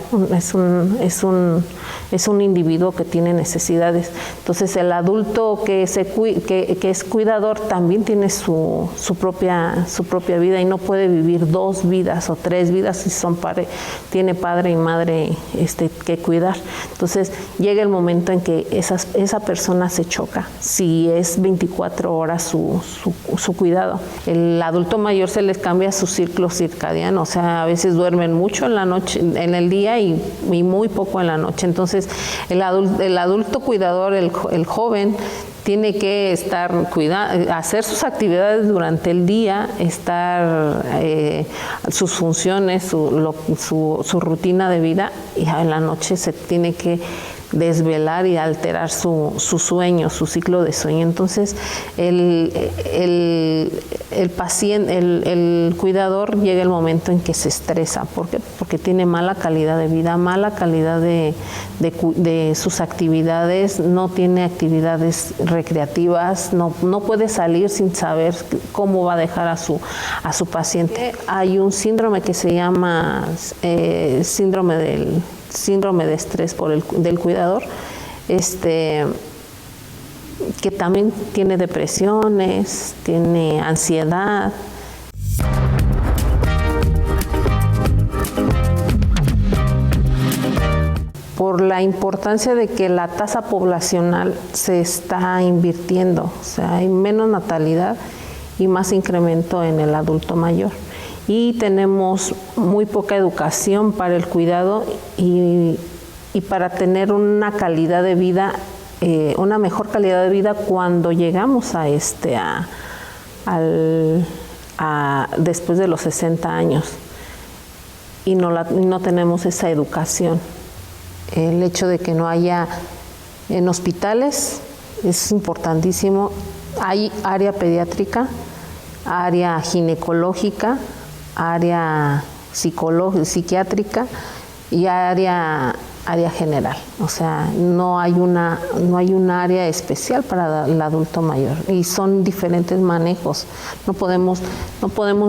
es un individuo que tiene necesidades. Entonces el adulto que es cuidador también tiene su propia vida y no puede vivir 2 vidas o 3 vidas si tiene padre y madre que cuidar. Entonces llega el momento en que esa persona se choca, si es 24 horas su cuidado. El adulto mayor se les cambia su ciclo circadiano, o sea, a veces duermen mucho en la noche, en el día y muy poco en la noche. Entonces el adulto cuidador, el joven, tiene que hacer sus actividades durante el día, sus funciones, su rutina de vida, y en la noche se tiene que desvelar y alterar su sueño, su ciclo de sueño. Entonces el cuidador llega el momento en que se estresa, porque tiene mala calidad de vida, mala calidad de sus actividades, no tiene actividades recreativas, no puede salir sin saber cómo va a dejar a su paciente. Hay un síndrome que se llama síndrome de estrés del cuidador, que también tiene depresiones, tiene ansiedad. Por la importancia de que la tasa poblacional se está invirtiendo, o sea, hay menos natalidad y más incremento en el adulto mayor. Y tenemos muy poca educación para el cuidado y para tener una calidad de vida, una mejor calidad de vida cuando llegamos después de los 60 años y no tenemos esa educación. El hecho de que no haya en hospitales es importantísimo. Hay área pediátrica, área ginecológica, área psiquiátrica y área general. O sea, no hay un área especial para el adulto mayor y son diferentes manejos. No podemos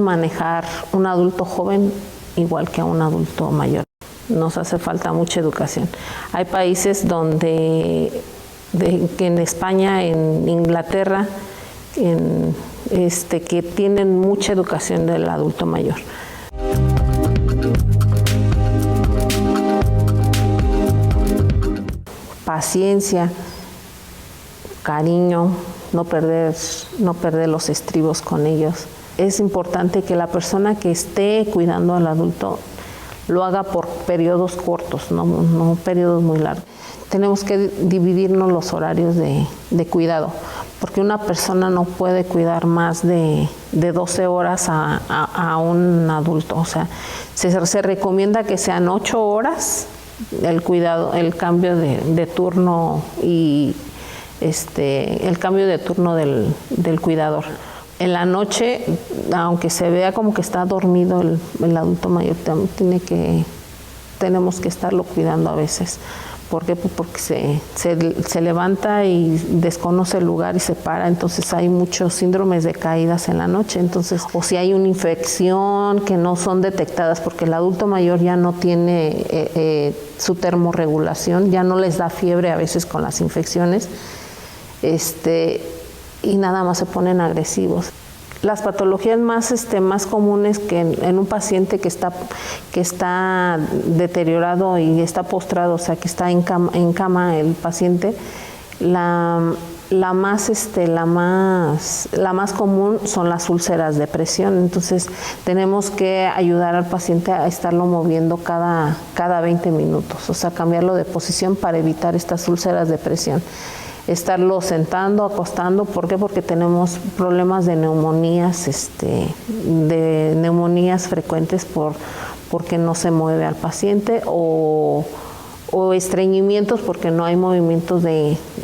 manejar un adulto joven igual que a un adulto mayor. Nos hace falta mucha educación. Hay países que en España, en Inglaterra, que tienen mucha educación del adulto mayor. Paciencia, cariño, no perder los estribos con ellos. Es importante que la persona que esté cuidando al adulto lo haga por periodos cortos, no periodos muy largos. Tenemos que dividirnos los horarios de cuidado, porque una persona no puede cuidar más de 12 horas a un adulto. O sea, se recomienda que sean 8 horas el cuidado, el cambio de turno y el cambio de turno del cuidador. En la noche, aunque se vea como que está dormido el adulto mayor, tenemos que estarlo cuidando a veces. ¿Por qué? Porque se levanta y desconoce el lugar y se para, entonces hay muchos síndromes de caídas en la noche. Entonces, o si hay una infección que no son detectadas, porque el adulto mayor ya no tiene su termorregulación, ya no les da fiebre a veces con las infecciones, y nada más se ponen agresivos. Las patologías más comunes que en un paciente que está deteriorado y está postrado, o sea, que está en cama el paciente, la más común son las úlceras de presión. Entonces tenemos que ayudar al paciente a estarlo moviendo cada 20 minutos, o sea, cambiarlo de posición para evitar estas úlceras de presión. Estarlo sentando, acostando. ¿Por qué? Porque tenemos problemas de neumonías frecuentes porque no se mueve al paciente, o estreñimientos porque no hay movimientos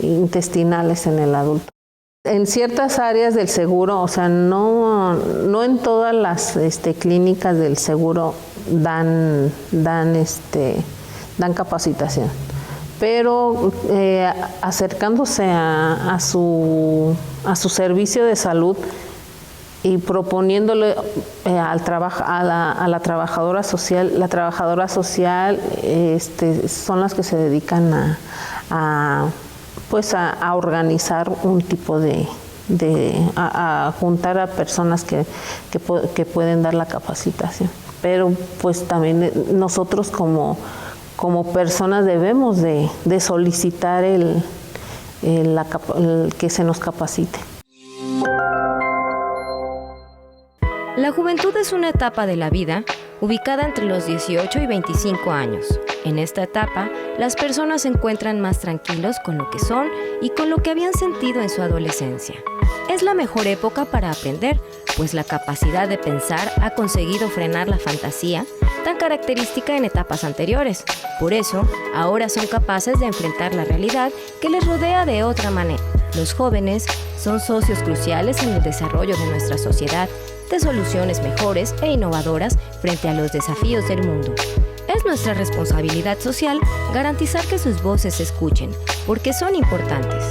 intestinales en el adulto. En ciertas áreas del seguro, o sea, no en todas las clínicas del seguro dan capacitación, pero acercándose a su servicio de salud y proponiéndole a la trabajadora social son las que se dedican a organizar un tipo a juntar a personas que pueden dar la capacitación. Pero pues también nosotros como personas debemos de solicitar el que se nos capacite. La juventud es una etapa de la vida ubicada entre los 18 y 25 años. En esta etapa, las personas se encuentran más tranquilos con lo que son y con lo que habían sentido en su adolescencia. Es la mejor época para aprender, pues la capacidad de pensar ha conseguido frenar la fantasía tan característica en etapas anteriores. Por eso, ahora son capaces de enfrentar la realidad que les rodea de otra manera. Los jóvenes son socios cruciales en el desarrollo de nuestra sociedad, de soluciones mejores e innovadoras frente a los desafíos del mundo. Es nuestra responsabilidad social garantizar que sus voces se escuchen, porque son importantes.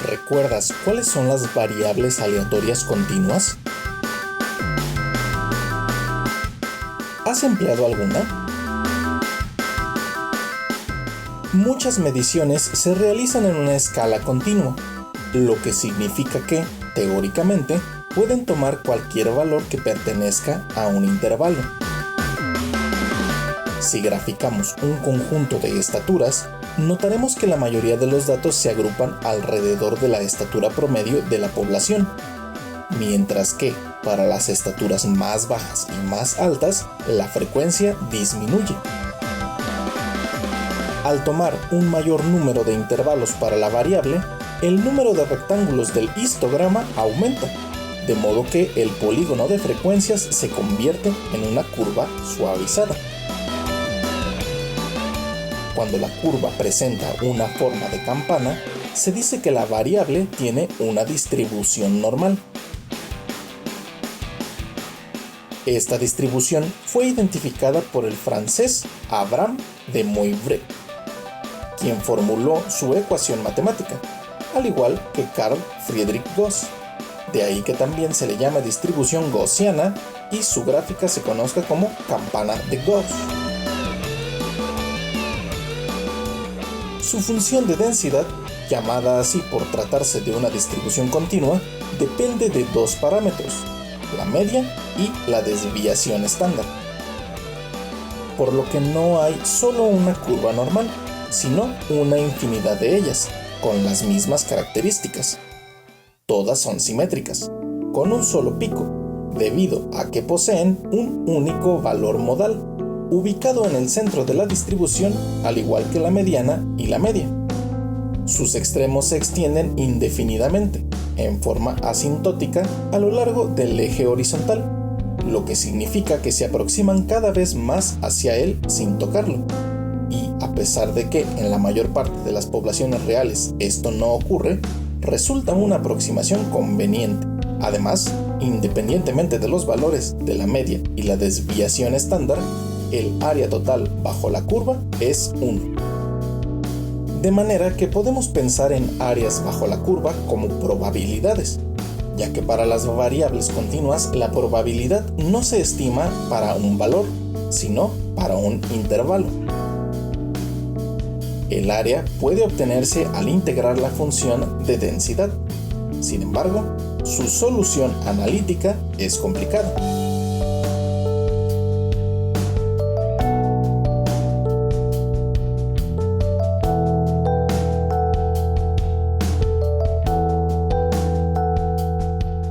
¿Recuerdas cuáles son las variables aleatorias continuas? ¿Has empleado alguna? Muchas mediciones se realizan en una escala continua, lo que significa que, teóricamente, pueden tomar cualquier valor que pertenezca a un intervalo. Si graficamos un conjunto de estaturas, notaremos que la mayoría de los datos se agrupan alrededor de la estatura promedio de la población, mientras que, para las estaturas más bajas y más altas, la frecuencia disminuye. Al tomar un mayor número de intervalos para la variable, el número de rectángulos del histograma aumenta, de modo que el polígono de frecuencias se convierte en una curva suavizada. Cuando la curva presenta una forma de campana, se dice que la variable tiene una distribución normal. Esta distribución fue identificada por el francés Abraham de Moivre, quien formuló su ecuación matemática, al igual que Carl Friedrich Gauss. De ahí que también se le llama distribución gaussiana y su gráfica se conozca como campana de Gauss. Su función de densidad, llamada así por tratarse de una distribución continua, depende de dos parámetros, la media y la desviación estándar. Por lo que no hay solo una curva normal, sino una infinidad de ellas, con las mismas características. Todas son simétricas, con un solo pico, debido a que poseen un único valor modal, ubicado en el centro de la distribución, al igual que la mediana y la media. Sus extremos se extienden indefinidamente, en forma asintótica, a lo largo del eje horizontal, lo que significa que se aproximan cada vez más hacia él sin tocarlo. Y a pesar de que en la mayor parte de las poblaciones reales esto no ocurre, resulta una aproximación conveniente. Además, independientemente de los valores de la media y la desviación estándar, el área total bajo la curva es 1. De manera que podemos pensar en áreas bajo la curva como probabilidades, ya que para las variables continuas la probabilidad no se estima para un valor, sino para un intervalo. El área puede obtenerse al integrar la función de densidad. Sin embargo, su solución analítica es complicada.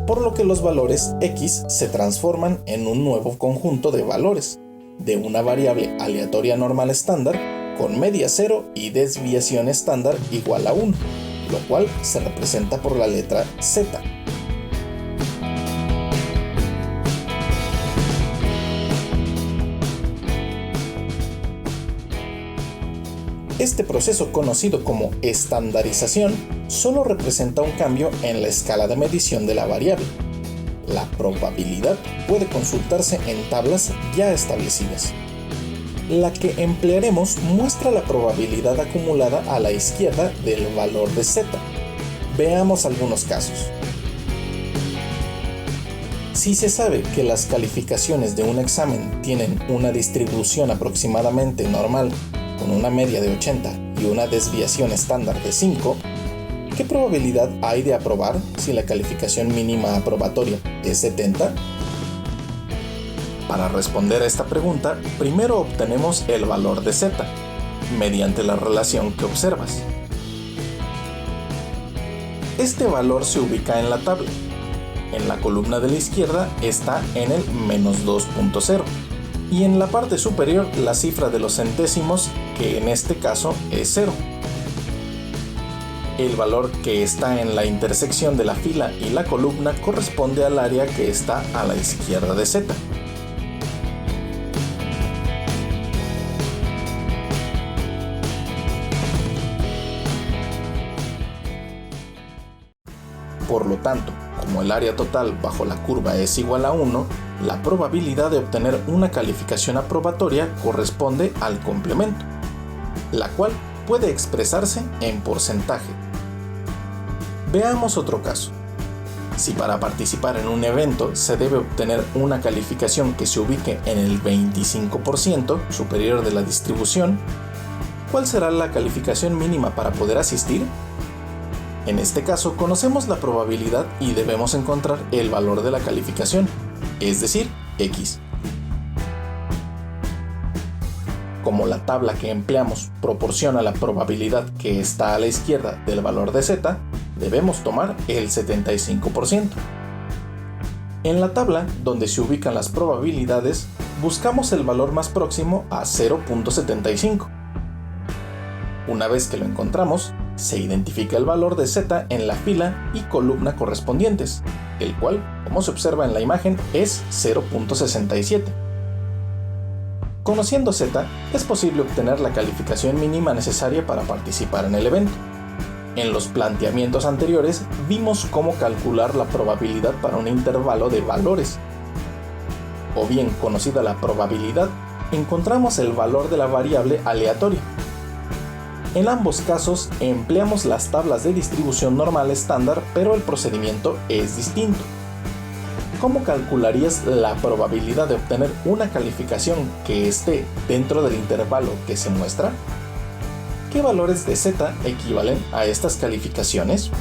Por lo que los valores x se transforman en un nuevo conjunto de valores de una variable aleatoria normal estándar con media 0 y desviación estándar igual a 1, lo cual se representa por la letra z. Este proceso, conocido como estandarización, solo representa un cambio en la escala de medición de la variable. La probabilidad puede consultarse en tablas ya establecidas. La que emplearemos muestra la probabilidad acumulada a la izquierda del valor de z. Veamos algunos casos. Si se sabe que las calificaciones de un examen tienen una distribución aproximadamente normal con una media de 80 y una desviación estándar de 5, ¿qué probabilidad hay de aprobar si la calificación mínima aprobatoria es 70? Para responder a esta pregunta, primero obtenemos el valor de z, mediante la relación que observas. Este valor se ubica en la tabla. En la columna de la izquierda está en el menos 2.0 y en la parte superior la cifra de los centésimos, que en este caso es 0. El valor que está en la intersección de la fila y la columna corresponde al área que está a la izquierda de z. Por lo tanto, como el área total bajo la curva es igual a 1, la probabilidad de obtener una calificación aprobatoria corresponde al complemento, la cual puede expresarse en porcentaje. Veamos otro caso. Si para participar en un evento se debe obtener una calificación que se ubique en el 25% superior de la distribución, ¿cuál será la calificación mínima para poder asistir? En este caso conocemos la probabilidad y debemos encontrar el valor de la calificación, es decir, x. Como la tabla que empleamos proporciona la probabilidad que está a la izquierda del valor de z, debemos tomar el 75%. En la tabla, donde se ubican las probabilidades, buscamos el valor más próximo a 0.75. Una vez que lo encontramos, se identifica el valor de z en la fila y columna correspondientes, el cual, como se observa en la imagen, es 0.67. Conociendo z, es posible obtener la calificación mínima necesaria para participar en el evento. En los planteamientos anteriores vimos cómo calcular la probabilidad para un intervalo de valores. O bien, conocida la probabilidad, encontramos el valor de la variable aleatoria. En ambos casos empleamos las tablas de distribución normal estándar, pero el procedimiento es distinto. ¿Cómo calcularías la probabilidad de obtener una calificación que esté dentro del intervalo que se muestra? ¿Qué valores de z equivalen a estas calificaciones?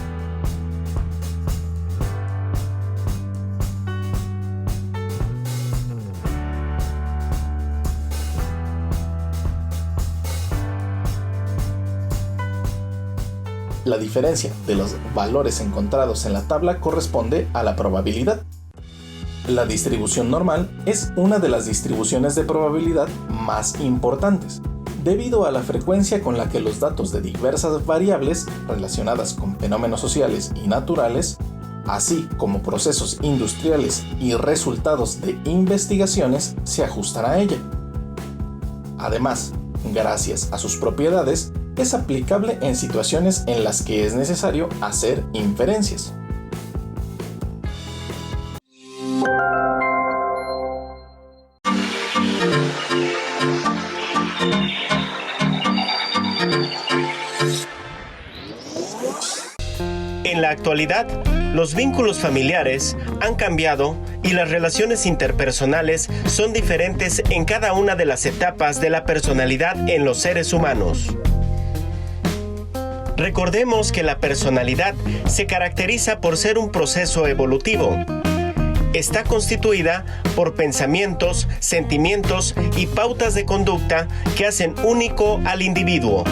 La diferencia de los valores encontrados en la tabla corresponde a la probabilidad. La distribución normal es una de las distribuciones de probabilidad más importantes, debido a la frecuencia con la que los datos de diversas variables relacionadas con fenómenos sociales y naturales así como procesos industriales y resultados de investigaciones, se ajustan a ella. Además, gracias a sus propiedades, es aplicable en situaciones en las que es necesario hacer inferencias. En la actualidad, los vínculos familiares han cambiado y las relaciones interpersonales son diferentes en cada una de las etapas de la personalidad en los seres humanos. Recordemos que la personalidad se caracteriza por ser un proceso evolutivo. Está constituida por pensamientos, sentimientos y pautas de conducta que hacen único al individuo.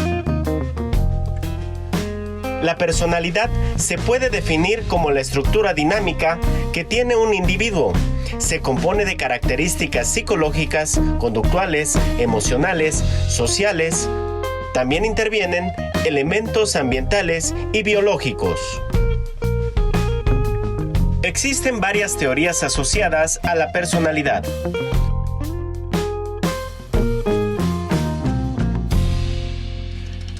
La personalidad se puede definir como la estructura dinámica que tiene un individuo. Se compone de características psicológicas, conductuales, emocionales, sociales. También intervienen elementos ambientales y biológicos. Existen varias teorías asociadas a la personalidad.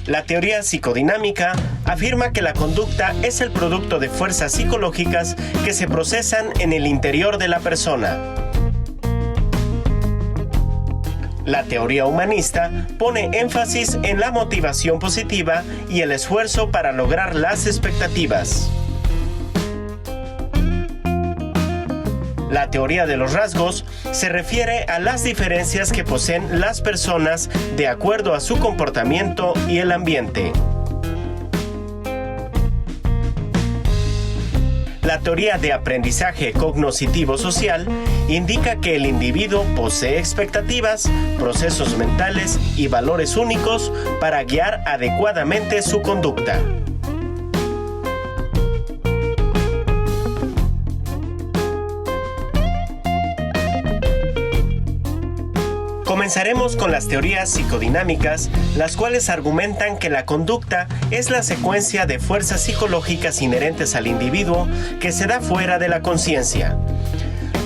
La teoría psicodinámica afirma que la conducta es el producto de fuerzas psicológicas que se procesan en el interior de la persona. La teoría humanista pone énfasis en la motivación positiva y el esfuerzo para lograr las expectativas. La teoría de los rasgos se refiere a las diferencias que poseen las personas de acuerdo a su comportamiento y el ambiente. La teoría de aprendizaje cognoscitivo-social indica que el individuo posee expectativas, procesos mentales y valores únicos para guiar adecuadamente su conducta. Comenzaremos con las teorías psicodinámicas, las cuales argumentan que la conducta es la secuencia de fuerzas psicológicas inherentes al individuo que se da fuera de la conciencia.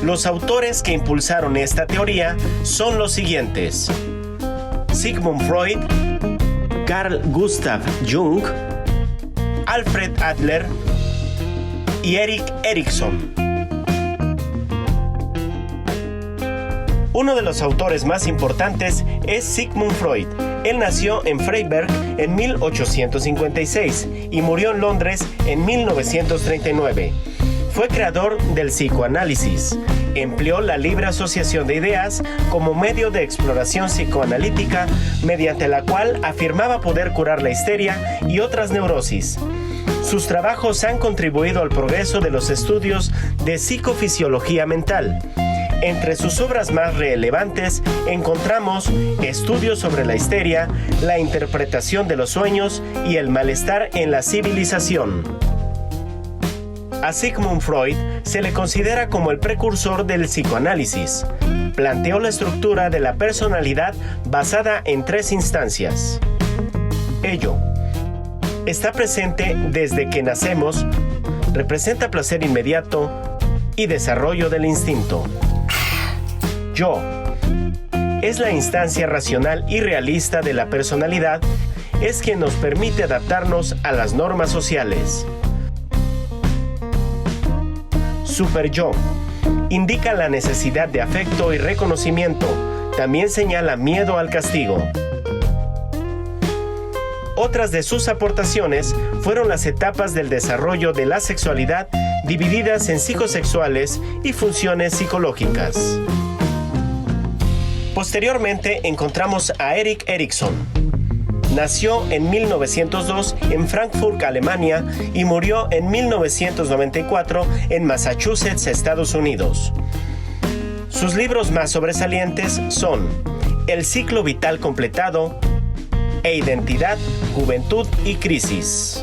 Los autores que impulsaron esta teoría son los siguientes: Sigmund Freud, Carl Gustav Jung, Alfred Adler y Erik Erikson. Uno de los autores más importantes es Sigmund Freud. Él nació en Freiberg en 1856 y murió en Londres en 1939. Fue creador del psicoanálisis. Empleó la libre asociación de ideas como medio de exploración psicoanalítica, mediante la cual afirmaba poder curar la histeria y otras neurosis. Sus trabajos han contribuido al progreso de los estudios de psicofisiología mental. Entre sus obras más relevantes encontramos estudios sobre la histeria, la interpretación de los sueños y el malestar en la civilización. A Sigmund Freud se le considera como el precursor del psicoanálisis. Planteó la estructura de la personalidad basada en 3 instancias. Ello: está presente desde que nacemos, representa placer inmediato y desarrollo del instinto. Yo es la instancia racional y realista de la personalidad, es quien nos permite adaptarnos a las normas sociales. Superyo indica la necesidad de afecto y reconocimiento, también señala miedo al castigo. Otras de sus aportaciones fueron las etapas del desarrollo de la sexualidad divididas en psicosexuales y funciones psicológicas. Posteriormente encontramos a Erik Erikson. Nació en 1902 en Frankfurt, Alemania, y murió en 1994 en Massachusetts, Estados Unidos. Sus libros más sobresalientes son El ciclo vital completado e Identidad, Juventud y Crisis.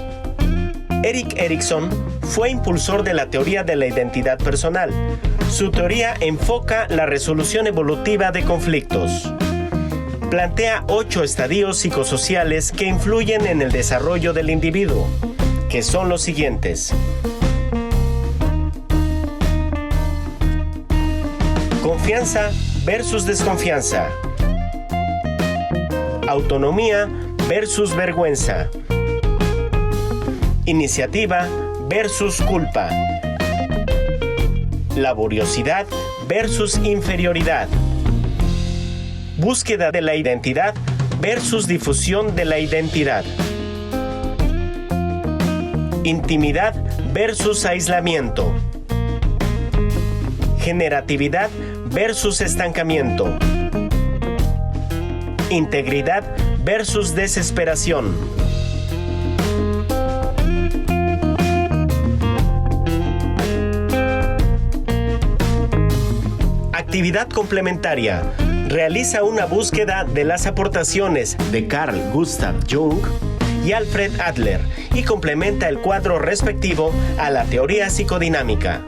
Erik Erikson fue impulsor de la teoría de la identidad personal. Su teoría enfoca la resolución evolutiva de conflictos. Plantea 8 estadios psicosociales que influyen en el desarrollo del individuo, que son los siguientes: Confianza versus desconfianza. Autonomía versus vergüenza. Iniciativa versus culpa. Laboriosidad versus inferioridad. Búsqueda de la identidad versus difusión de la identidad. Intimidad versus aislamiento. Generatividad versus estancamiento. Integridad versus desesperación. Actividad complementaria. Realiza una búsqueda de las aportaciones de Carl Gustav Jung y Alfred Adler y complementa el cuadro respectivo a la teoría psicodinámica.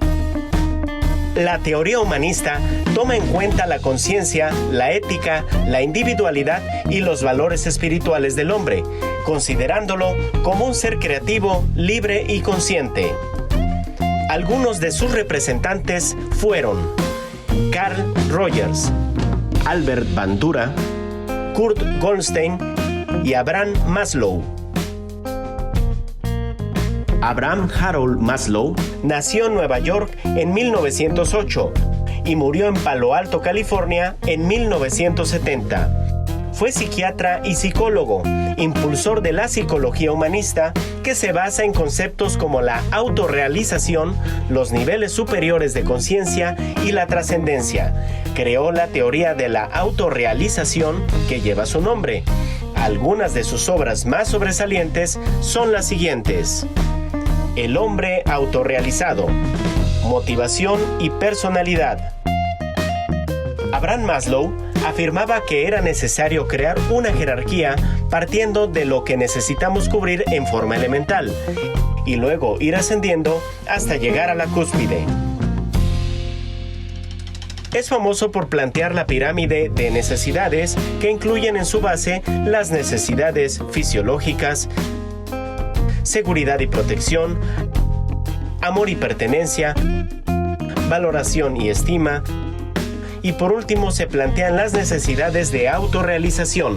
La teoría humanista toma en cuenta la conciencia, la ética, la individualidad y los valores espirituales del hombre, considerándolo como un ser creativo, libre y consciente. Algunos de sus representantes fueron Carl Rogers, Albert Bandura, Kurt Goldstein y Abraham Maslow. Abraham Harold Maslow nació en Nueva York en 1908 y murió en Palo Alto, California, en 1970. Fue psiquiatra y psicólogo, impulsor de la psicología humanista que se basa en conceptos como la autorrealización, los niveles superiores de conciencia y la trascendencia. Creó la teoría de la autorrealización que lleva su nombre. Algunas de sus obras más sobresalientes son las siguientes: El hombre autorrealizado, Motivación y personalidad. Abraham Maslow afirmaba que era necesario crear una jerarquía partiendo de lo que necesitamos cubrir en forma elemental y luego ir ascendiendo hasta llegar a la cúspide. Es famoso por plantear la pirámide de necesidades que incluyen en su base las necesidades fisiológicas, seguridad y protección, amor y pertenencia, valoración y estima, y por último se plantean las necesidades de autorrealización.